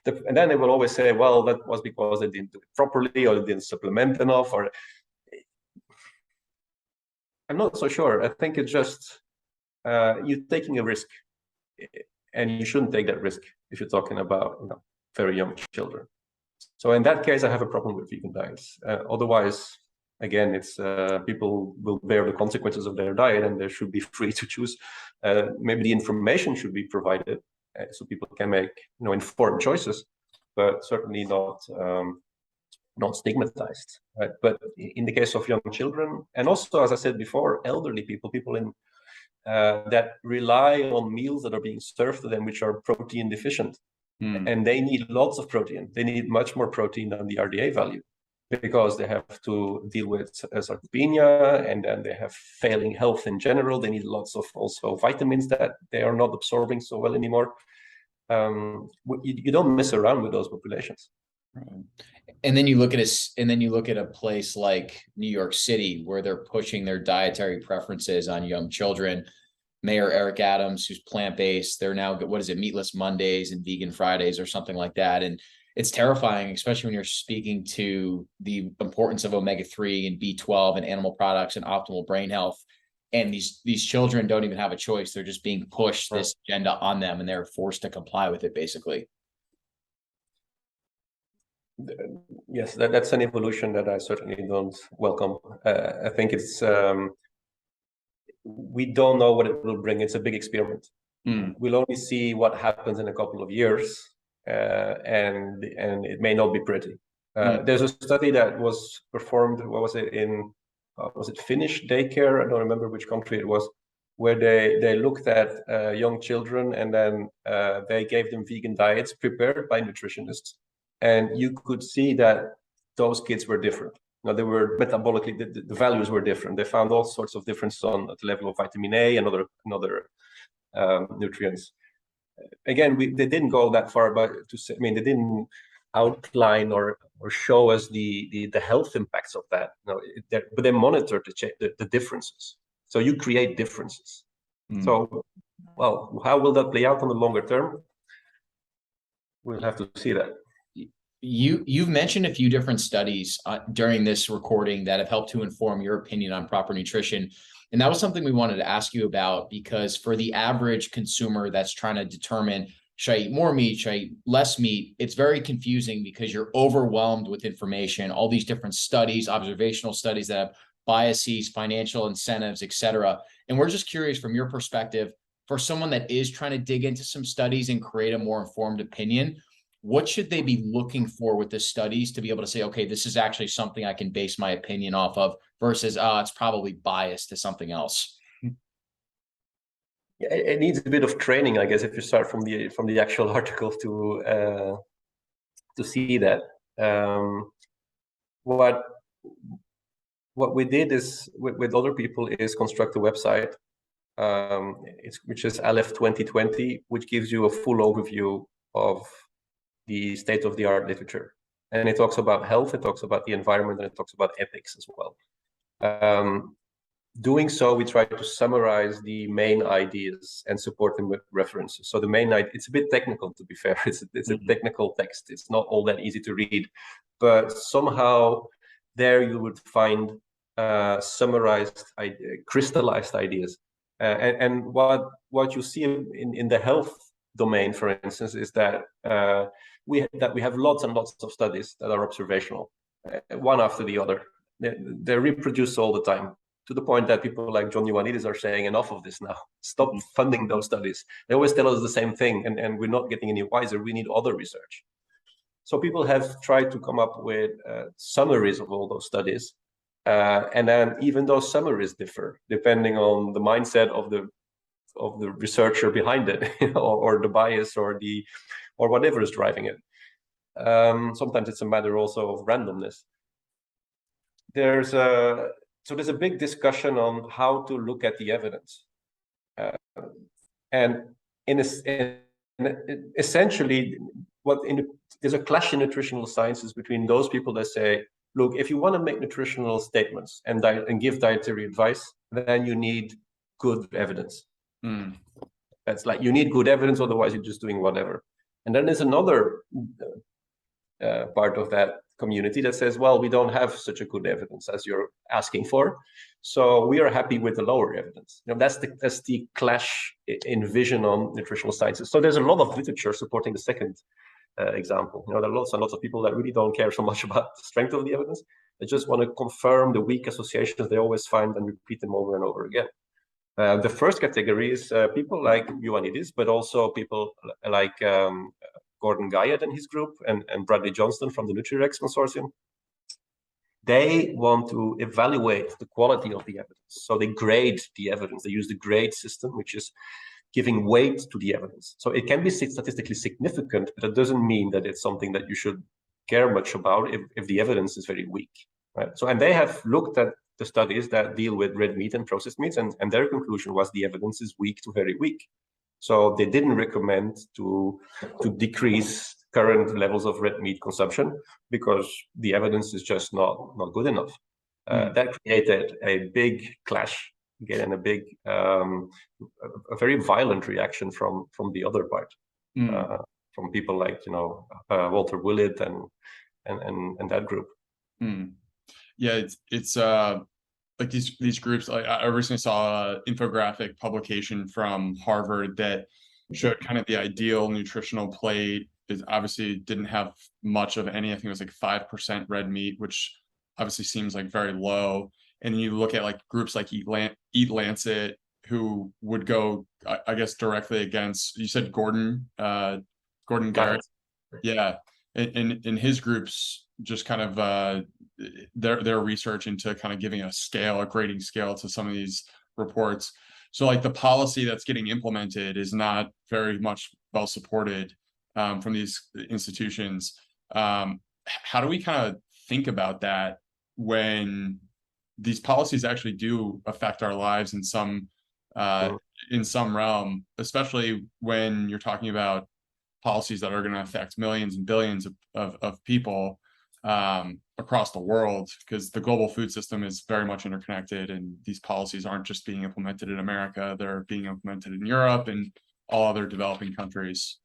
And then they will always say, well, that was because they didn't do it properly, or they didn't supplement enough, or I'm not so sure. I think it's just you're taking a risk, and you shouldn't take that risk if you're talking about very young children. So in that case, I have a problem with vegan diets. Otherwise, again, it's people will bear the consequences of their diet, and they should be free to choose. Maybe the information should be provided so people can make informed choices, but certainly not stigmatized. Right? But in the case of young children, and also, as I said before, elderly people in that rely on meals that are being served to them, which are protein deficient. And they need lots of protein. They need much more protein than the RDA value, because they have to deal with sarcopenia, and then they have failing health in general. They need lots of also vitamins that they are not absorbing so well anymore. You don't mess around with those populations. Right. And then you look at a place like New York City, where they're pushing their dietary preferences on young children. Mayor Eric Adams, who's plant-based, they're now, what is it, meatless Mondays and vegan Fridays or something like that. And it's terrifying, especially when you're speaking to the importance of omega-3 and B12 and animal products and optimal brain health. And these children don't even have a choice. They're just being pushed this agenda on them, and they're forced to comply with it, basically. Yes, that's an evolution that I certainly don't welcome. I think it's we don't know what it will bring. It's a big experiment. We'll only see what happens in a couple of years, and it may not be pretty. There's a study that was performed. What was it in? Was it Finnish daycare? I don't remember which country it was, where they looked at young children, and then they gave them vegan diets prepared by nutritionists, and you could see that those kids were different. Now, they were metabolically, the values were different. They found all sorts of differences at the level of vitamin A and other nutrients. Again, they didn't go that far, but they didn't outline or show us the health impacts of that. But they monitored the differences. So you create differences. So, well, how will that play out on the longer term? We'll have to see that. You've mentioned a few different studies during this recording that have helped to inform your opinion on proper nutrition. And that was something we wanted to ask you about, because for the average consumer that's trying to determine, should I eat more meat, should I eat less meat? It's very confusing because you're overwhelmed with information, all these different studies, observational studies that have biases, financial incentives, et cetera. And we're just curious, from your perspective, for someone that is trying to dig into some studies and create a more informed opinion, what should they be looking for with the studies to be able to say, okay, this is actually something I can base my opinion off of, versus, it's probably biased to something else? Yeah, it needs a bit of training, I guess, if you start from the actual article to see that. What we did is with other people is construct a website, which is Aleph 2020, which gives you a full overview of the state-of-the-art literature. And it talks about health, it talks about the environment, and it talks about ethics as well. Doing so, we try to summarize the main ideas and support them with references. So the main idea, it's a bit technical, to be fair. It's a technical text. It's not all that easy to read, but somehow there you would find summarized, crystallized ideas. And what you see in the health domain, for instance, is that we have lots and lots of studies that are observational, one after the other. They reproduce all the time, to the point that people like John Ioannidis are saying, enough of this now. Stop funding those studies. They always tell us the same thing, and we're not getting any wiser. We need other research. So people have tried to come up with summaries of all those studies. And then even those summaries differ depending on the mindset of the researcher behind it, or the bias, or whatever is driving it. Sometimes it's a matter also of randomness. There's a big discussion on how to look at the evidence, and essentially, there's a clash in nutritional sciences between those people that say, look, if you want to make nutritional statements and give dietary advice, then you need good evidence. That's like, you need good evidence, otherwise you're just doing whatever. And then there's another part of that community that says, well, we don't have such a good evidence as you're asking for, so we are happy with the lower evidence. That's the clash in vision on nutritional sciences. So there's a lot of literature supporting the second example. There are lots and lots of people that really don't care so much about the strength of the evidence. They just want to confirm the weak associations they always find and repeat them over and over again. The first category is people like Ioannidis, but also people like Gordon Guyot and his group, and Bradley Johnston from the NutriRex Consortium. They want to evaluate the quality of the evidence. So they grade the evidence. They use the grade system, which is giving weight to the evidence. So it can be statistically significant, but it doesn't mean that it's something that you should care much about if the evidence is very weak. Right? So, and they have looked at the studies that deal with red meat and processed meats, and their conclusion was the evidence is weak to very weak. So they didn't recommend to decrease current levels of red meat consumption because the evidence is just not good enough. That created a big clash again, and a big, a very violent reaction from the other part, from people like Walter Willett and that group. Yeah, it's like these groups. Like I recently saw an infographic publication from Harvard that showed kind of the ideal nutritional plate. It obviously didn't have much of any. I think it was like 5% red meat, which obviously seems like very low. And then you look at like groups like EAT-Lancet, who would go, I guess, directly against. You said Gordon Garrett, yeah, and his groups just kind of their research into kind of giving a grading scale to some of these reports. So like the policy that's getting implemented is not very much well supported from these institutions. How do we kind of think about that when these policies actually do affect our lives in some realm, especially when you're talking about policies that are going to affect millions and billions of people across the world, because the global food system is very much interconnected, and these policies aren't just being implemented in America, they're being implemented in Europe and all other developing countries.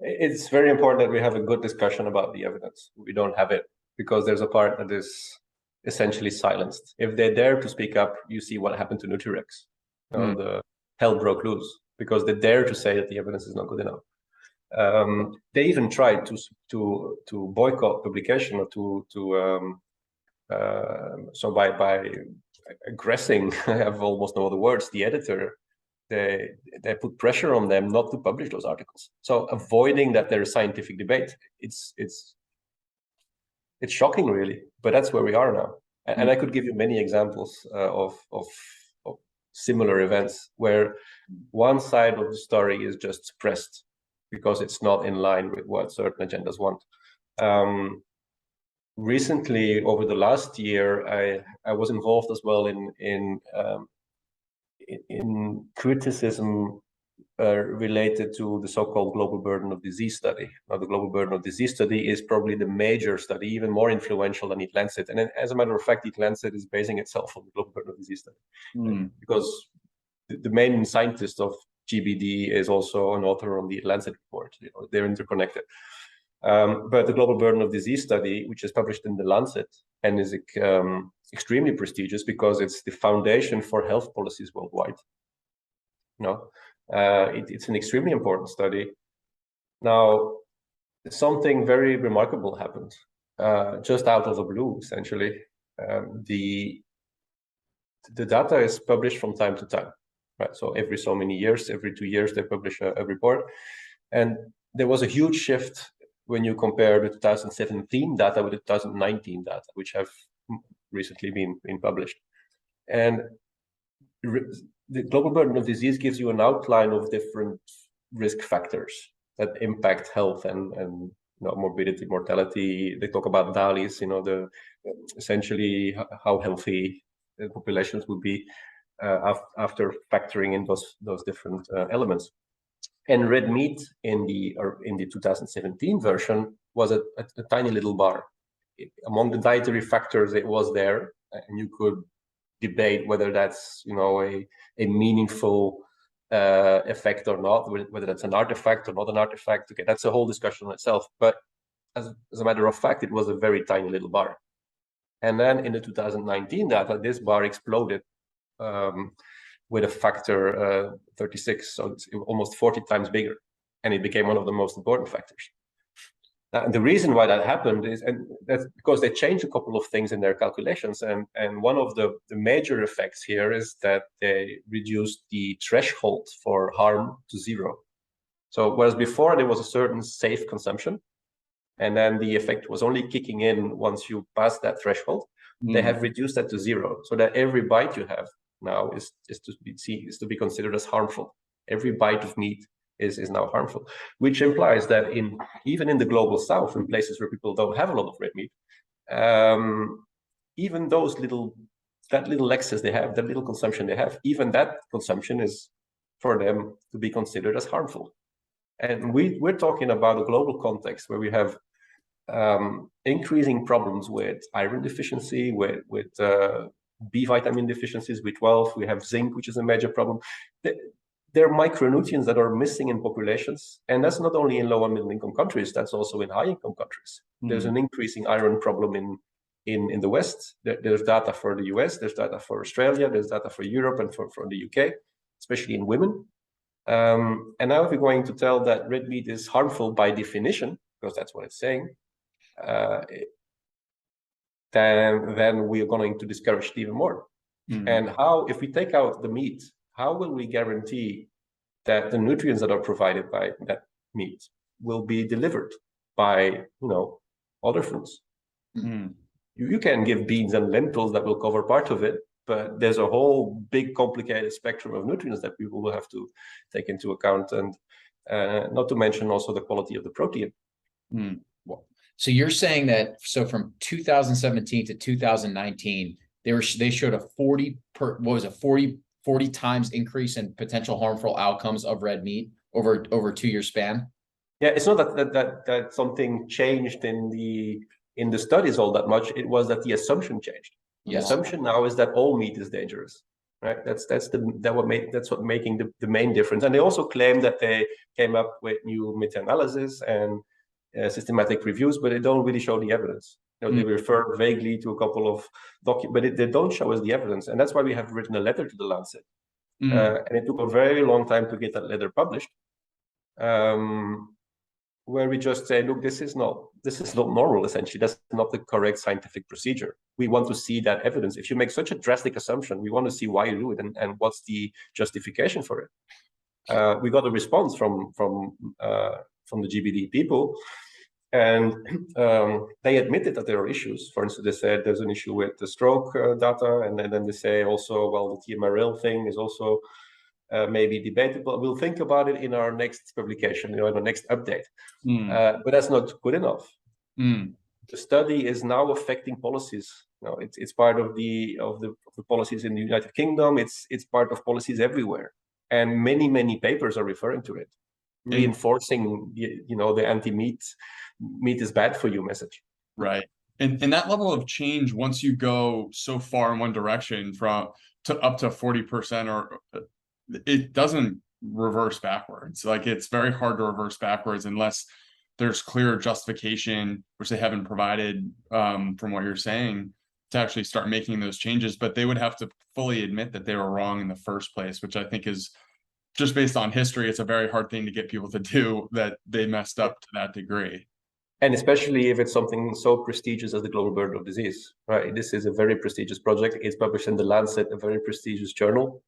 It's very important that we have a good discussion about the evidence. We don't have it because there's a part that is essentially silenced. If they dare to speak up, you see what happened to NutriRex. The hell broke loose because they dare to say that the evidence is not good enough. They even tried to boycott publication or so by aggressing, I have almost no other words, the editor. They put pressure on them not to publish those articles. So avoiding that there is scientific debate, it's shocking, really. But that's where we are now. And I could give you many examples of similar events where one side of the story is just suppressed because it's not in line with what certain agendas want. Recently, over the last year, I was involved as well in criticism related to the so-called global burden of disease study. Now, the global burden of disease study is probably the major study, even more influential than EAT-Lancet. And as a matter of fact, EAT-Lancet is basing itself on the global burden of disease study because the main scientist of GBD is also an author on the EAT-Lancet report. They're interconnected. But the global burden of disease study, which is published in the Lancet and is extremely prestigious because it's the foundation for health policies worldwide. It's an extremely important study. Now, something very remarkable happened just out of the blue, essentially. The data is published from time to time, right? So every so many years, every 2 years, they publish a report. And there was a huge shift when you compare the 2017 data with the 2019 data, which have recently been published. And the global burden of disease gives you an outline of different risk factors that impact health and morbidity, mortality. They talk about DALYs, essentially how healthy the populations would be after factoring in those different elements. And red meat in the 2017 version was a tiny little bar. Among the dietary factors, it was there, and you could debate whether that's a meaningful effect or not, whether that's an artifact or not an artifact. Okay, that's a whole discussion in itself. But as a matter of fact, it was a very tiny little bar. And then in the 2019 data, this bar exploded with a factor 36, so it's almost 40 times bigger, and it became one of the most important factors. And the reason why that happened is, and that's because they changed a couple of things in their calculations, and one of the major effects here is that they reduced the threshold for harm to 0. So whereas before there was a certain safe consumption, and then the effect was only kicking in once you pass that threshold, they have reduced that to 0, so that every bite you have now is to be considered as harmful. Every bite of meat is now harmful, which implies that even in the global south, in places where people don't have a lot of red meat, even that little excess they have, that little consumption they have, even that consumption is for them to be considered as harmful. And we're talking about a global context where we have increasing problems with iron deficiency, with B vitamin deficiencies, B12. We have zinc, which is a major problem. There are micronutrients that are missing in populations, and that's not only in low and middle income countries, that's also in high income countries. There's an increasing iron problem in the West. There's data for the US, there's data for Australia, there's data for Europe and for the UK, especially in women. And now if we're going to tell that red meat is harmful by definition, because that's what it's saying, then we are going to discourage it even more. And if we take out the meat, how will we guarantee that the nutrients that are provided by that meat will be delivered by, other foods? You can give beans and lentils that will cover part of it, but there's a whole big complicated spectrum of nutrients that people will have to take into account, and not to mention also the quality of the protein. So you're saying that, from 2017 to 2019, they showed a 40 times increase in potential harmful outcomes of red meat over a 2-year span? Yeah, it's not that something changed in the studies all that much. It was that the assumption changed. The assumption now is that all meat is dangerous, right? That's what making the main difference. And they also claim that they came up with new meta-analysis and systematic reviews, but they don't really show the evidence. They refer vaguely to a couple of documents, but they don't show us the evidence. And that's why we have written a letter to the Lancet. And it took a very long time to get that letter published, where we just say, look, this is not normal, essentially. That's not the correct scientific procedure. We want to see that evidence. If you make such a drastic assumption, we want to see why you do it and what's the justification for it. We got a response from the GBD people, and they admitted that there are issues. For instance, they said there's an issue with the stroke data, and then they say also, well, the TMRL thing is also maybe debatable. We'll think about it in our next publication, in our next update. But that's not good enough. The study is now affecting policies. It's part of the policies in the United Kingdom. It's part of policies everywhere, and many papers are referring to it, reinforcing the anti-meat is bad for you message. Right. And that level of change, once you go so far in one direction up to 40%, or it doesn't reverse backwards. Like, it's very hard to reverse backwards unless there's clear justification, which they haven't provided, from what you're saying, to actually start making those changes. But they would have to fully admit that they were wrong in the first place, which I think is, just based on history, it's a very hard thing to get people to do, that they messed up to that degree. And especially if it's something so prestigious as the Global Burden of Disease, right? This is a very prestigious project. It's published in the Lancet, a very prestigious journal,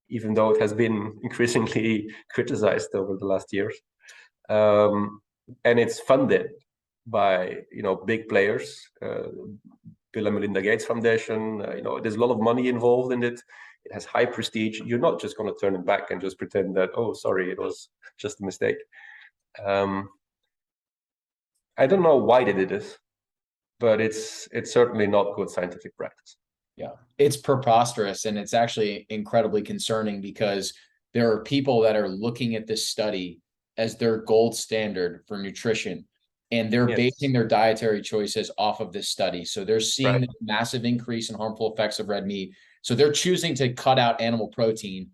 even though it has been increasingly criticized over the last years. And it's funded by, big players, Bill and Melinda Gates Foundation. There's a lot of money involved in it. It has high prestige. You're not just going to turn it back and just pretend that, oh, sorry, it was just a mistake. I don't know why they did this, but it's certainly not good scientific practice. Yeah, it's preposterous, and it's actually incredibly concerning, because there are people that are looking at this study as their gold standard for nutrition, and they're basing their dietary choices off of this study. So they're seeing the massive increase in harmful effects of red meat. So they're choosing to cut out animal protein.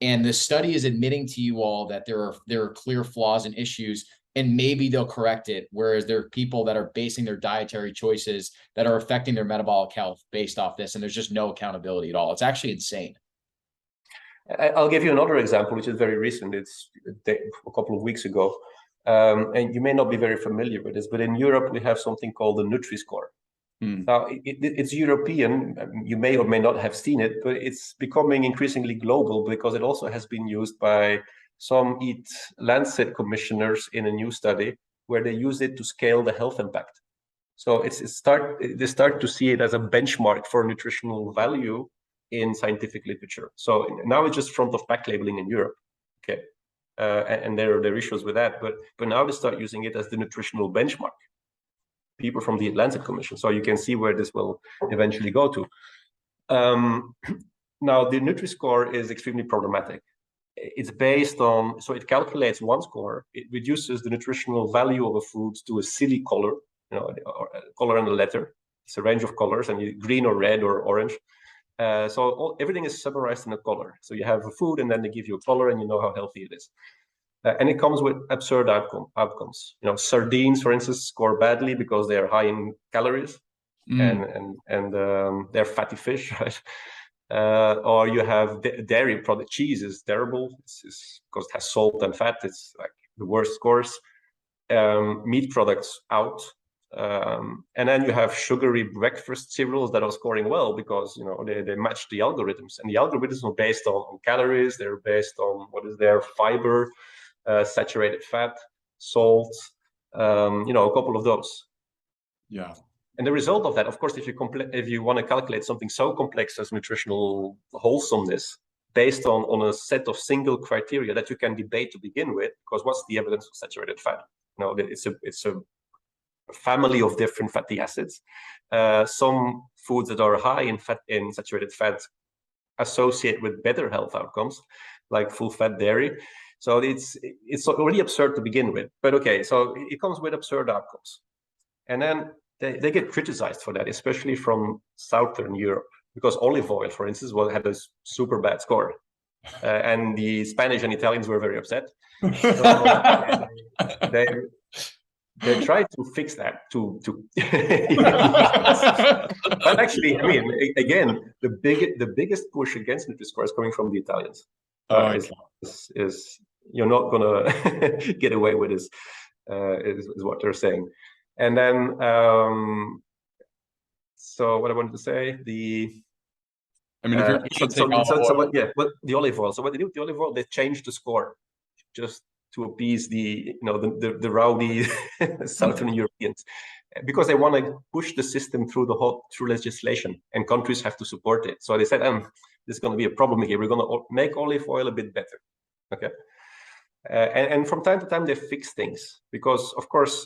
And the study is admitting to you all that there are clear flaws and issues. and maybe they'll correct it. Whereas there are people that are basing their dietary choices that are affecting their metabolic health based off this, and there's just no accountability at all. It's actually insane. I'll give you another example, which is very recent. It's a couple of weeks ago. And you may not be very familiar with this, but in Europe, we have something called the Nutri-Score. Now, it's European. You may or may not have seen it, but it's becoming increasingly global because it also has been used by some EAT-Lancet commissioners in a new study where they use it to scale the health impact. So they start to see it as a benchmark for nutritional value in scientific literature. So now it's just front of pack labeling in Europe. Okay. And there are issues with that, but now they start using it as the nutritional benchmark. People from the Atlantic Commission, so you can see where this will eventually go to. Now, the Nutri-Score is extremely problematic. It's based on, so it calculates one score. It reduces the nutritional value of a food to a silly color, or a color and a letter. It's a range of colors, and green or red or orange. So everything is summarized in a color. So you have a food, and then they give you a color, and you know how healthy it is. And it comes with absurd outcomes. Sardines, for instance, score badly because they are high in calories, and they're fatty fish, right? Or you have dairy product. Cheese is terrible. It's because it has salt and fat. It's like the worst scores. Meat products out. And then you have sugary breakfast cereals that are scoring well because they match the algorithms, and the algorithms are based on calories. They're based on what is their fiber, saturated fat, salt, a couple of those. Yeah. And the result of that, of course, if you want to calculate something so complex as nutritional wholesomeness based on a set of single criteria that you can debate to begin with, because what's the evidence of saturated fat? It's a family of different fatty acids. Some foods that are high in saturated fat associate with better health outcomes, like full-fat dairy. So it's already absurd to begin with. But okay, so it comes with absurd outcomes, and then they get criticized for that, especially from Southern Europe, because olive oil, for instance, had a super bad score, and the Spanish and Italians were very upset. So they tried to fix that but actually, I mean, again, the biggest push against Nutri-Score is coming from the Italians. Is you're not gonna get away with this, is what they're saying. And then so what I wanted to say, the olive oil. So what they do with the olive oil, they change the score just to appease the rowdy Southern Europeans, because they want to push the system through legislation, and countries have to support it. So they said, there's going to be a problem here. We're going to make olive oil a bit better. Okay. And from time to time, they fix things, because, of course,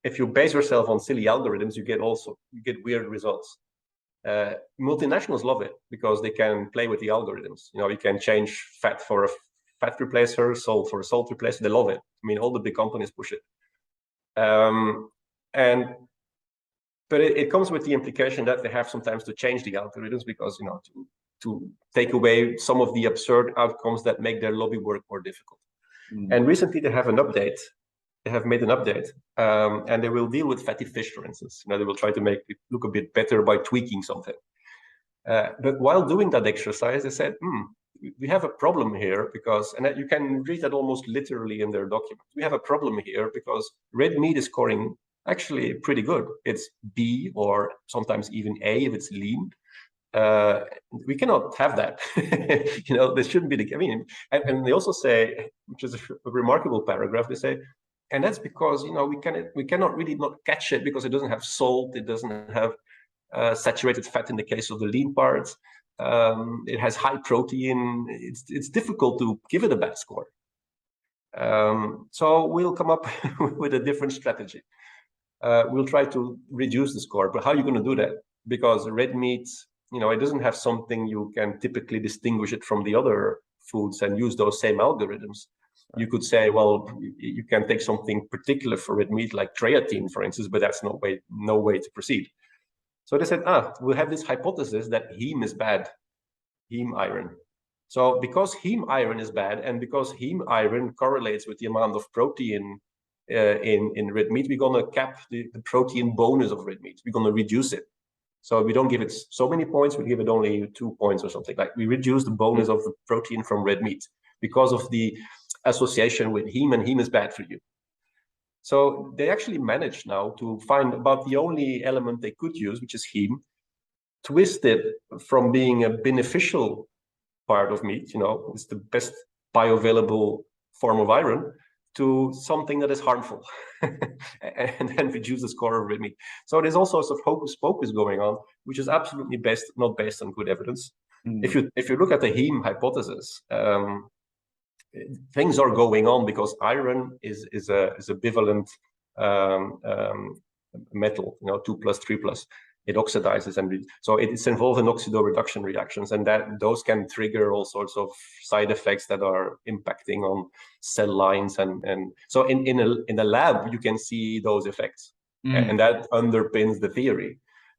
if you base yourself on silly algorithms, you get weird results. Multinationals love it because they can play with the algorithms. You can change fat for a fat replacer, salt for a salt replacer. They love it. I mean, all the big companies push it. But it comes with the implication that they have sometimes to change the algorithms because, to take away some of the absurd outcomes that make their lobby work more difficult. And recently they have an update. They have made an update, and they will deal with fatty fish, for instance. They will try to make it look a bit better by tweaking something. But while doing that exercise, they said, we have a problem here because, and you can read that almost literally in their document. We have a problem here because red meat is scoring actually pretty good. It's B or sometimes even A if it's lean. We cannot have that. This shouldn't be the. I mean, and they also say, which is a remarkable paragraph. They say, and that's because we cannot really not catch it because it doesn't have salt. It doesn't have saturated fat in the case of the lean parts. It has high protein. It's difficult to give it a bad score. So we'll come up with a different strategy. We'll try to reduce the score, but how are you going to do that? Because red meat, it doesn't have something you can typically distinguish it from the other foods and use those same algorithms. You could say, well, you can take something particular for red meat, like creatine, for instance, but that's no way to proceed. So they said, we'll have this hypothesis that heme is bad, heme iron. So because heme iron is bad, and because heme iron correlates with the amount of protein in red meat, we're going to cap the protein bonus of red meat. We're going to reduce it. So we don't give it so many points, we give it only 2 points or something. Like, we reduce the bonus of the protein from red meat because of the association with heme, and heme is bad for you. So they actually managed now to find about the only element they could use, which is heme, twist it from being a beneficial part of meat, it's the best bioavailable form of iron, to something that is harmful, and then reduce the score of red meat. So there's all sorts of hocus pocus going on, which is absolutely not based on good evidence. If you look at the heme hypothesis, things are going on because iron is a bivalent metal, 2+, 3+. It oxidizes, and so it's involved in oxidoreduction reactions, and those can trigger all sorts of side effects that are impacting on cell lines, and so in a lab you can see those effects, and that underpins the theory.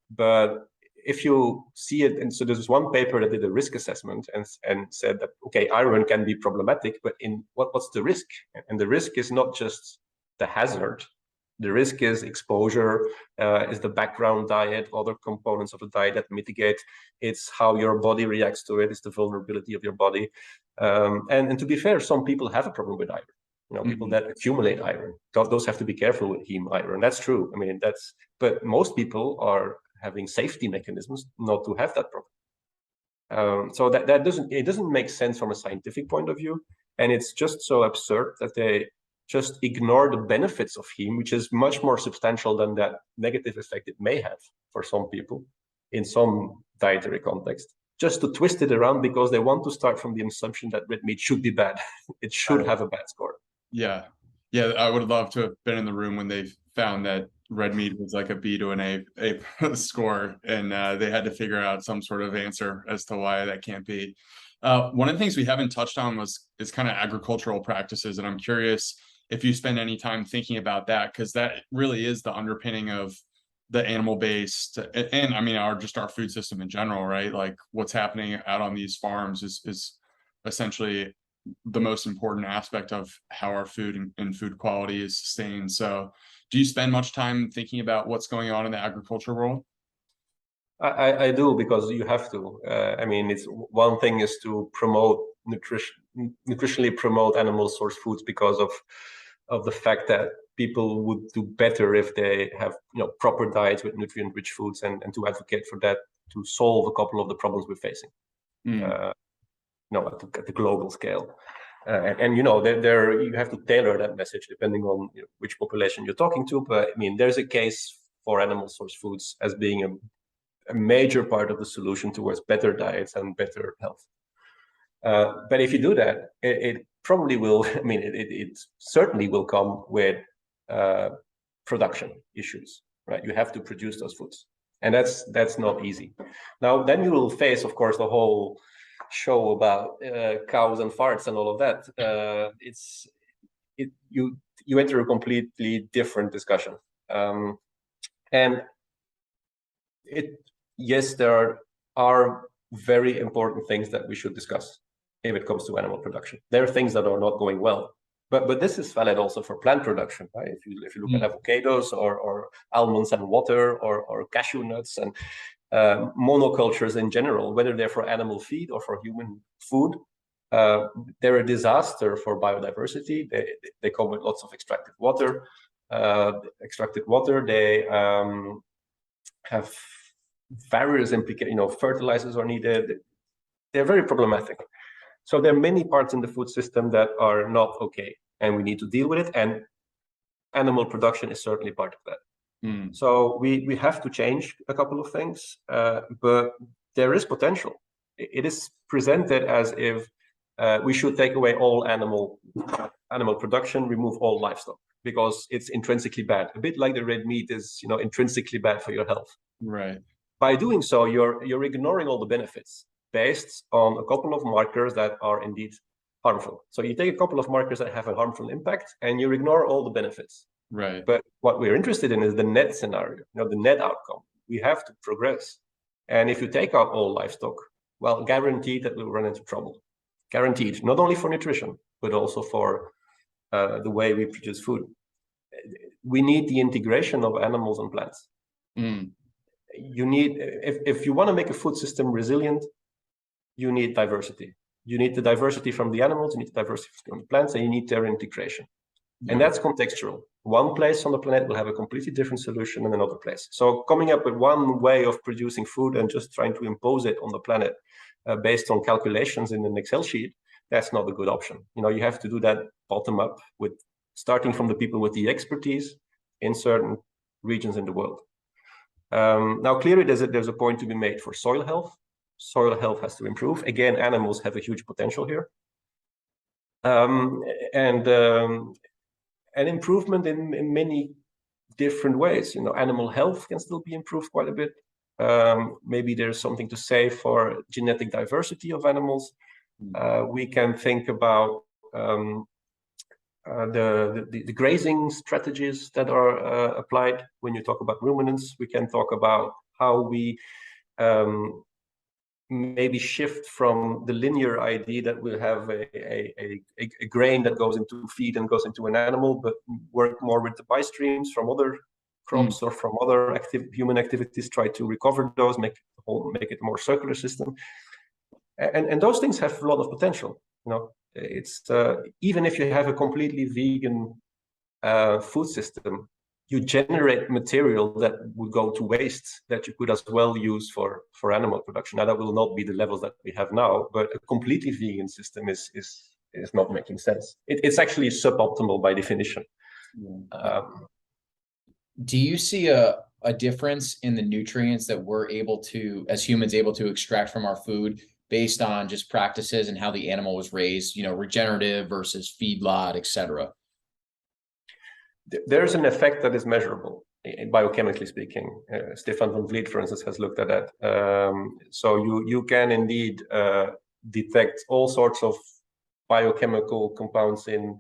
But if you see it, and so there's one paper that did a risk assessment and said that, okay, iron can be problematic, but what's the risk? And the risk is not just the hazard. The risk is exposure, is the background diet, other components of the diet that mitigate. It's how your body reacts to it. It's the vulnerability of your body. And to be fair, some people have a problem with iron. People that accumulate iron, those have to be careful with heme iron. That's true. I mean, but most people are having safety mechanisms not to have that problem. So that doesn't make sense from a scientific point of view. And it's just so absurd that they just ignore the benefits of heme, which is much more substantial than that negative effect it may have for some people in some dietary context, just to twist it around because they want to start from the assumption that red meat should be bad. It should have a bad score. Yeah. I would love to have been in the room when they found that red meat was like a B to an A score, and they had to figure out some sort of answer as to why that can't be. One of the things we haven't touched on is kind of agricultural practices, and I'm curious if you spend any time thinking about that, because that really is the underpinning of the animal-based, and I mean, our food system in general, right? Like, what's happening out on these farms is essentially the most important aspect of how our food and food quality is sustained. So do you spend much time thinking about what's going on in the agriculture world? I do, because you have to. I mean, it's one thing is to promote nutritionally promote animal source foods because of the fact that people would do better if they have proper diets with nutrient-rich foods, and to advocate for that to solve a couple of the problems we're facing. At the global scale, and there you have to tailor that message depending on which population you're talking to. But I mean, there's a case for animal source foods as being a major part of the solution towards better diets and better health. But if you do that, it probably will. I mean, it certainly will come with production issues, right? You have to produce those foods, and that's not easy. Now, then you will face, of course, the whole show about cows and farts and all of that. You enter a completely different discussion, and yes, there are very important things that we should discuss if it comes to animal production. There are things that are not going well, but this is valid also for plant production, right? If you look at avocados or almonds and water or cashew nuts and monocultures in general, whether they're for animal feed or for human food, they're a disaster for biodiversity. They come with lots of extracted water. They have various implications. Fertilizers are needed. They're very problematic. So there are many parts in the food system that are not okay, and we need to deal with it. And animal production is certainly part of that. So we have to change a couple of things, but there is potential. It is presented as if we should take away all animal production, remove all livestock, because it's intrinsically bad. A bit like the red meat is, intrinsically bad for your health. Right. By doing so, you're ignoring all the benefits based on a couple of markers that are indeed harmful. So you take a couple of markers that have a harmful impact, and you ignore all the benefits. Right. But what we're interested in is the net scenario, the net outcome. We have to progress. And if you take out all livestock, well, guaranteed that we'll run into trouble. Guaranteed, not only for nutrition, but also for the way we produce food. we need the integration of animals and plants. You need, if you want to make a food system resilient, you need diversity. You need the diversity from the animals, you need the diversity from the plants, and you need their integration. And that's contextual. One place on the planet will have a completely different solution than another place. So coming up with one way of producing food and just trying to impose it on the planet based on calculations in an Excel sheet, that's not a good option. You have to do that bottom up, with starting from the people with the expertise in certain regions in the world. Now, clearly, there's a point to be made for soil health. Soil health has to improve. Again, animals have a huge potential here. And improvement in many different ways. Animal health can still be improved quite a bit. Maybe there's something to say for genetic diversity of animals. We can think about the grazing strategies that are applied when you talk about ruminants. We can talk about how we maybe shift from the linear idea that we'll have a grain that goes into feed and goes into an animal, but work more with the bystreams from other crops or from other human activities, try to recover those, make it a more circular system. And those things have a lot of potential. It's even if you have a completely vegan food system, you generate material that would go to waste that you could as well use for animal production. Now, that will not be the levels that we have now, but a completely vegan system is not making sense. It's actually suboptimal by definition. Do you see a difference in the nutrients that we're able to, as humans, able to extract from our food based on just practices and how the animal was raised, regenerative versus feedlot, et cetera? There's an effect that is measurable, biochemically speaking. Stefan van Vliet, for instance, has looked at that. So you can indeed detect all sorts of biochemical compounds in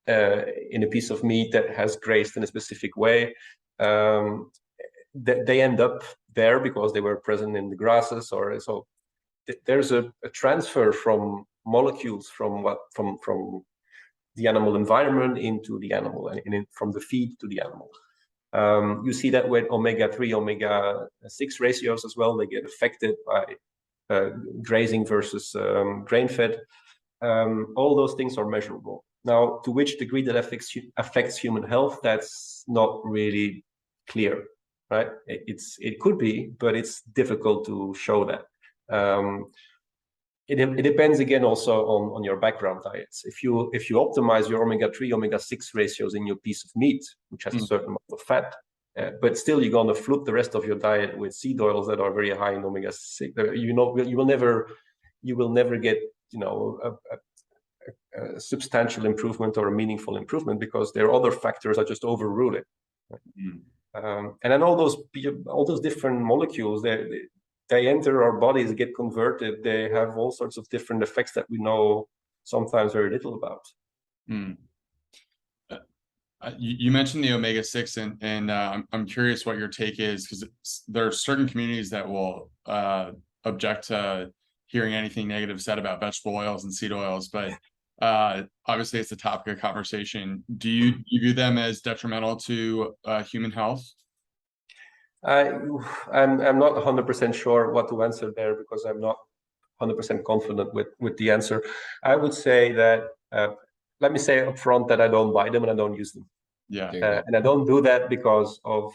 a piece of meat that has grazed in a specific way. They end up there because they were present in the grasses, or so. There's a transfer from molecules from the animal environment into the animal, and from the feed to the animal. You see that with omega-3, omega-6 ratios as well. They get affected by grazing versus grain-fed. All those things are measurable. Now, to which degree that affects human health, that's not really clear, right? It could be, but it's difficult to show that. It depends again also on your background diets. If you optimize your omega-3, omega-6 ratios in your piece of meat, which has a certain amount of fat, but still you're gonna flood the rest of your diet with seed oils that are very high in omega-6, you will never get a substantial improvement or a meaningful improvement, because there are other factors that just overrule it. And then all those different molecules, they enter our bodies, get converted. They have all sorts of different effects that we know sometimes very little about. You mentioned the omega-6, and I'm curious what your take is, because there are certain communities that will object to hearing anything negative said about vegetable oils and seed oils, but obviously it's a topic of conversation. Do you view them as detrimental to human health? I'm not 100% sure what to answer there, because I'm not 100% confident with the answer. I would say that, let me say up front that I don't buy them and I don't use them. Yeah. And I don't do that because of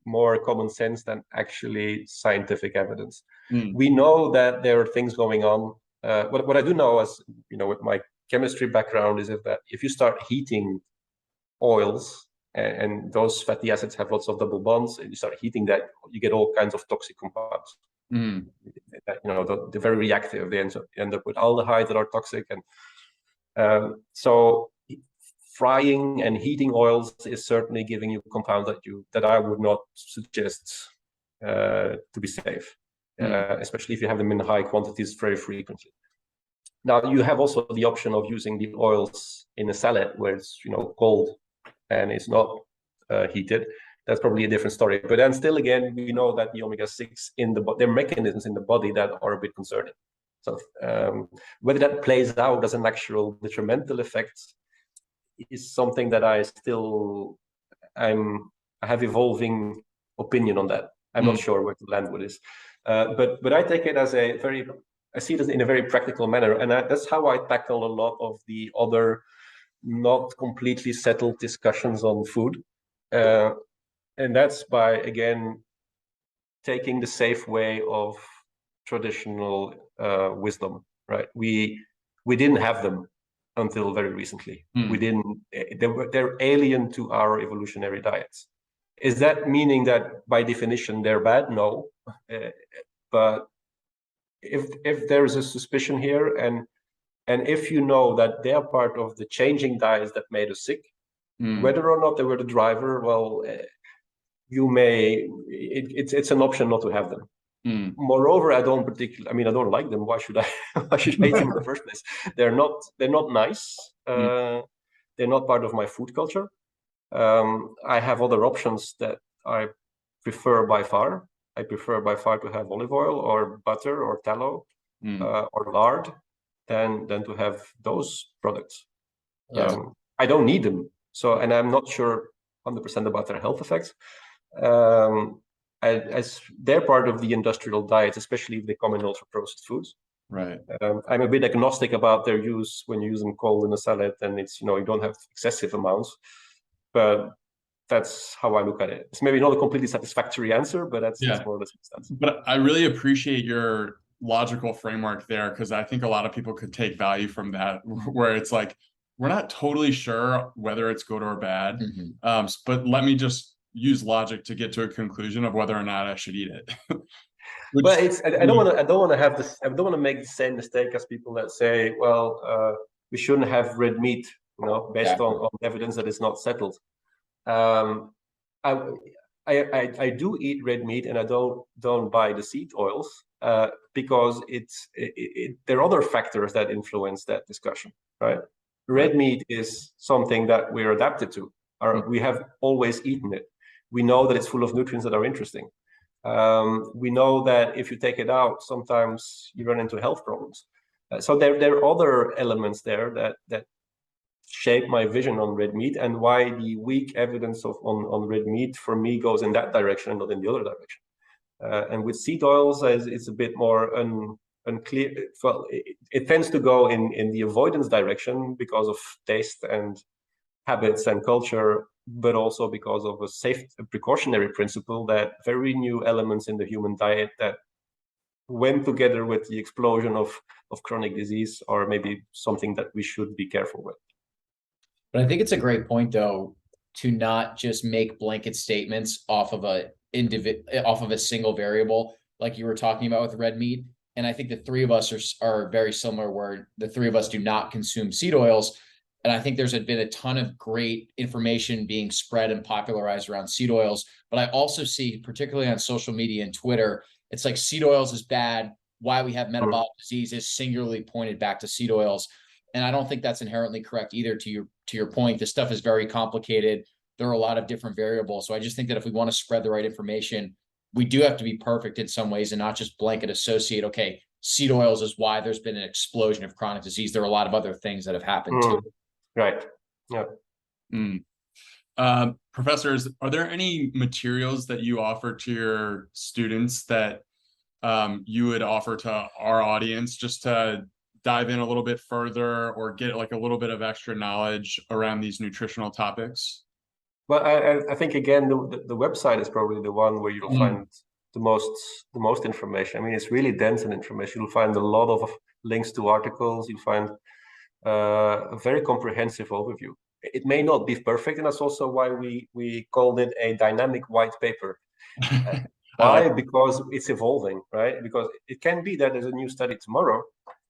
more common sense than actually scientific evidence. We know that there are things going on. What I do know, as with my chemistry background, is that if you start heating oils, and those fatty acids have lots of double bonds, and you start heating that, you get all kinds of toxic compounds. They're very reactive. They end up with aldehydes that are toxic, and so frying and heating oils is certainly giving you compounds that I would not suggest to be safe, especially if you have them in high quantities very frequently. Now, you have also the option of using the oils in a salad where it's cold and it's not heated. That's probably a different story. But then still, again, we know that the omega-6 there are mechanisms in the body that are a bit concerning. So whether that plays out as an actual detrimental effect is something that I still I have evolving opinion on that. I'm not sure where to land with this, but I take it as I see it as in a very practical manner, and that's how I tackle a lot of the other not completely settled discussions on food, and that's by, again, taking the safe way of traditional wisdom, right? We didn't have them until very recently. We didn't. They're alien to our evolutionary diets. Is that meaning that by definition they're bad? No, but if there is a suspicion here, and if you know that they are part of the changing diets that made us sick, whether or not they were the driver, well, you may. It's an option not to have them. Moreover, I don't like them. Why should I? Why should I eat them in the first place? They're not nice. They're not part of my food culture. I have other options that I prefer by far. I prefer by far to have olive oil or butter or tallow or lard than to have those products. I don't need them. So, and I'm not sure 100% about their health effects. As they're part of the industrial diet, especially if they come in ultra-processed foods. Right. I'm a bit agnostic about their use when you use them cold in a salad, and it's, you don't have excessive amounts. But that's how I look at it. It's maybe not a completely satisfactory answer, but that's more or less the stance. But I really appreciate your logical framework there, because I think a lot of people could take value from that, where it's like, we're not totally sure whether it's good or bad, but let me just use logic to get to a conclusion of whether or not I should eat it. But I don't want to make the same mistake as people that say, well, we shouldn't have red meat, based on evidence that is not settled. I do eat red meat, and I don't buy the seed oils because there are other factors that influence that discussion, right? Red meat is something that we're adapted to, or we have always eaten it. We know that it's full of nutrients that are interesting. We know that if you take it out, sometimes you run into health problems. So there are other elements there that shape my vision on red meat, and why the weak evidence on red meat for me goes in that direction and not in the other direction. And with seed oils, it's a bit more unclear. Well, it tends to go in the avoidance direction because of taste and habits and culture, but also because of a precautionary principle that very new elements in the human diet that went together with the explosion of chronic disease are maybe something that we should be careful with. But I think it's a great point, though, to not just make blanket statements off of a single variable, like you were talking about with red meat. And I think the three of us are very similar, where the three of us do not consume seed oils. And I think there's been a ton of great information being spread and popularized around seed oils. But I also see, particularly on social media and Twitter, it's like seed oils is bad. Why we have metabolic disease is singularly pointed back to seed oils. And I don't think that's inherently correct either. To your point, this stuff is very complicated. There are a lot of different variables. So I just think that if we want to spread the right information, we do have to be perfect in some ways and not just blanket associate, okay, seed oils is why there's been an explosion of chronic disease. There are a lot of other things that have happened too. Right. Yeah. Professors, are there any materials that you offer to your students that you would offer to our audience, just to dive in a little bit further or get like a little bit of extra knowledge around these nutritional topics? Well, I think, again, the website is probably the one where you'll find the most information. I mean, it's really dense in information. You'll find a lot of links to articles. You'll find a very comprehensive overview. It may not be perfect, and that's also why we called it a dynamic white paper. Why? Because it's evolving, right? Because it can be that there's a new study tomorrow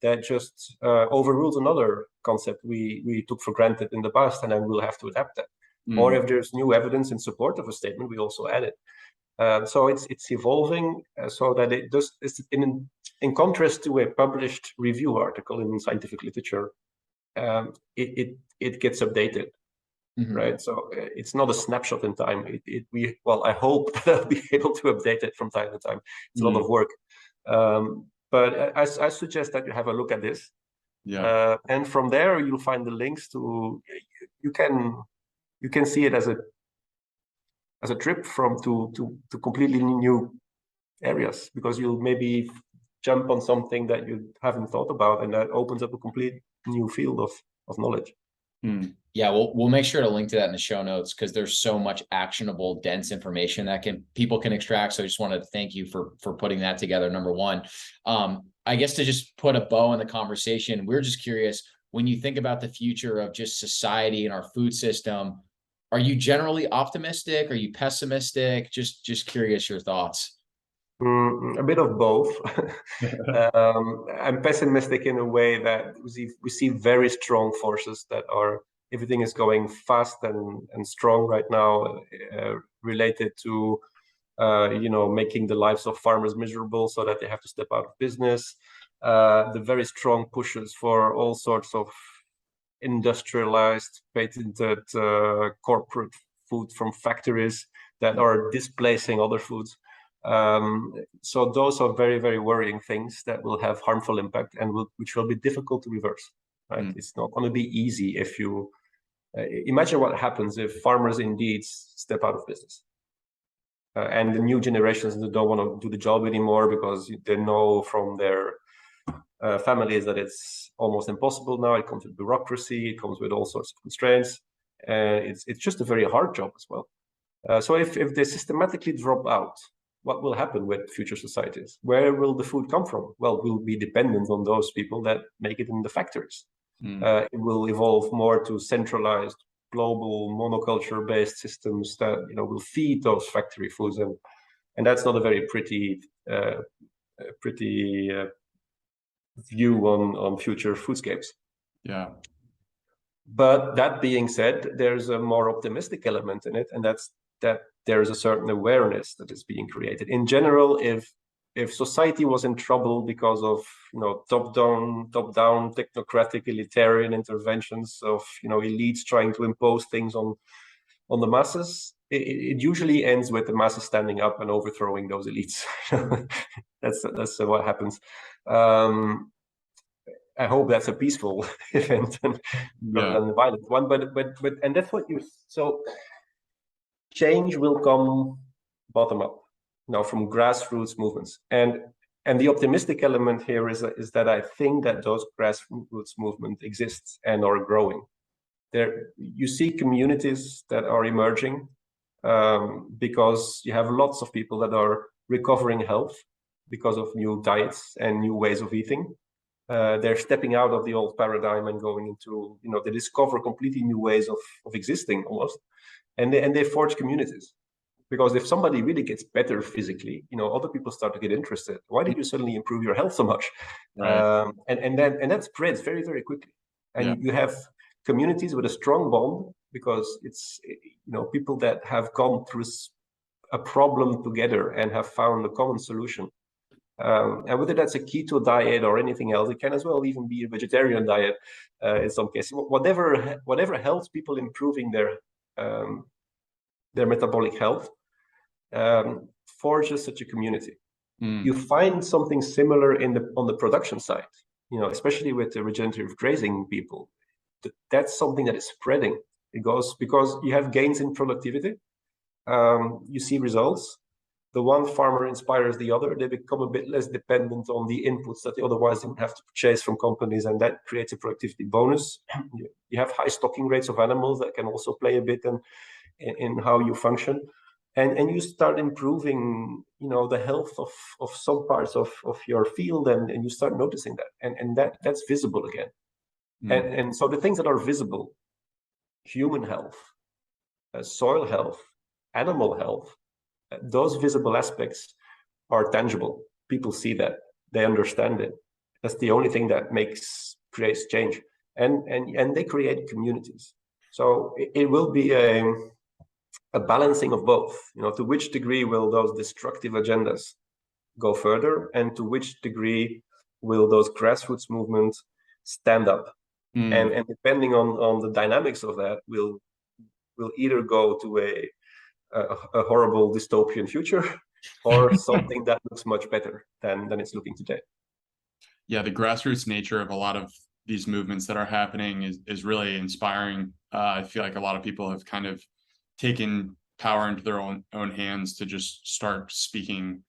that just overrules another concept we took for granted in the past, and then we'll have to adapt that. Or if there's new evidence in support of a statement, we also add it. So it's evolving, so that it does. It's in contrast to a published review article in scientific literature. It gets updated, right? So it's not a snapshot in time. I hope that I'll be able to update it from time to time. It's a lot of work, but I suggest that you have a look at this. Yeah, and from there you'll find the links to. You can see it as as a trip from to completely new areas, because you'll maybe jump on something that you haven't thought about, and that opens up a complete new field of knowledge. Yeah, we'll make sure to link to that in the show notes, because there's so much actionable, dense information that people can extract. So I just want to thank you for putting that together. Number one, I guess to just put a bow on the conversation, we're just curious, when you think about the future of just society and our food system, are you generally optimistic? Are you pessimistic? Just curious your thoughts. A bit of both. I'm pessimistic in a way that we see very strong forces that are, everything is going fast and strong right now, related to making the lives of farmers miserable so that they have to step out of business. The very strong pushes for all sorts of industrialized, patented corporate food from factories that are displacing other foods. So those are very, very worrying things that will have harmful impact and which will be difficult to reverse. Right? It's not going to be easy if you imagine what happens if farmers indeed step out of business. And the new generations that don't want to do the job anymore because they know from their families that it's almost impossible now. It comes with bureaucracy, it comes with all sorts of constraints. It's just a very hard job as well. So if they systematically drop out, what will happen with future societies? Where will the food come from? Well, we'll be dependent on those people that make it in the factories. It will evolve more to centralized, global, monoculture-based systems that will feed those factory foods, and that's not a very pretty view on future foodscapes. Yeah. But that being said, there's a more optimistic element in it, and that's that there's a certain awareness that is being created. In general, if society was in trouble because of top-down technocratic elitarian interventions of elites trying to impose things on the masses, it usually ends with the masses standing up and overthrowing those elites. That's what happens. I hope that's a peaceful event rather than a violent one. But and that's what so change will come bottom up, from grassroots movements. And the optimistic element here is that I think that those grassroots movements exist and are growing. You see communities that are emerging because you have lots of people that are recovering health because of new diets and new ways of eating. They're stepping out of the old paradigm and going into, they discover completely new ways of existing almost. And they forge communities. Because if somebody really gets better physically, other people start to get interested. Why did you suddenly improve your health so much? Right. And that spreads very, very quickly. And you have communities with a strong bond because it's, people that have gone through a problem together and have found a common solution. And whether that's a keto diet or anything else, it can as well even be a vegetarian diet in some cases. Whatever helps people improving their metabolic health forges such a community. You find something similar on the production side, especially with the regenerative grazing people. That's something that is spreading. It goes because you have gains in productivity. You see results. The one farmer inspires the other. They become a bit less dependent on the inputs that they otherwise would have to purchase from companies, and that creates a productivity bonus. You have high stocking rates of animals that can also play a bit in how you function, and you start improving, the health of some parts of your field, and you start noticing that, and that's visible again. And so the things that are visible, human health, soil health, animal health, those visible aspects are tangible. People see that, they understand it. That's the only thing that creates change, and they create communities. So it will be a balancing of both. To which degree will those destructive agendas go further, and to which degree will those grassroots movements stand up? And depending on the dynamics of that, will either go to a horrible dystopian future or something that looks much better than it's looking today. Yeah, the grassroots nature of a lot of these movements that are happening is really inspiring. I feel like a lot of people have kind of taken power into their own hands to just start speaking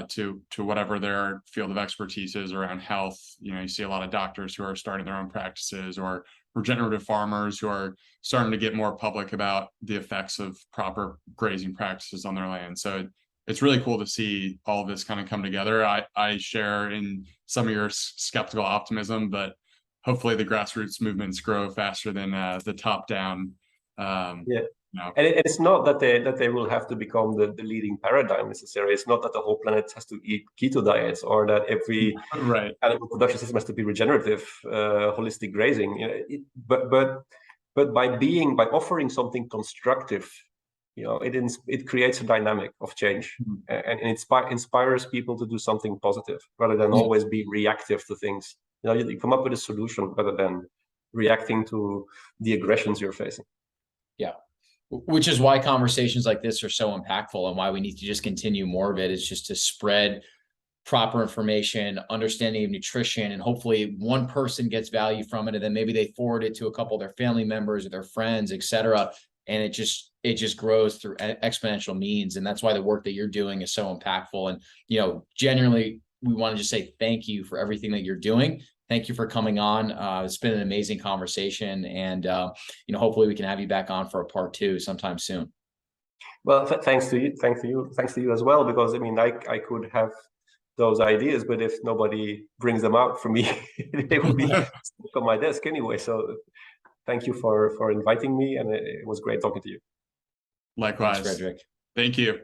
to whatever their field of expertise is around health. You know, you see a lot of doctors who are starting their own practices, or regenerative farmers who are starting to get more public about the effects of proper grazing practices on their land. So it's really cool to see all of this kind of come together. I share in some of your skeptical optimism, but hopefully the grassroots movements grow faster than the top down. Yeah. No. And it's not that they will have to become the leading paradigm necessarily. It's not that the whole planet has to eat keto diets, or that every Right. animal production system has to be regenerative, holistic grazing. You know, but by offering something constructive, you know, it creates a dynamic of change, and it inspires people to do something positive rather than always be reactive to things. You know, you come up with a solution rather than reacting to the aggressions you're facing. Yeah. Which is why conversations like this are so impactful, and why we need to just continue more of it, is just to spread proper information, understanding of nutrition, and hopefully one person gets value from it, and then maybe they forward it to a couple of their family members or their friends, etc. And it just grows through exponential means. And that's why the work that you're doing is so impactful. And, you know, genuinely, we want to just say thank you for everything that you're doing. Thank you for coming on. It's been an amazing conversation, and you know, hopefully we can have you back on for a part 2 sometime soon. Well, thanks to you as well, because I mean, I could have those ideas, but if nobody brings them out for me, they would be stuck on my desk anyway. So thank you for inviting me, and it was great talking to you. Likewise. Thanks, Frederic. Thank you.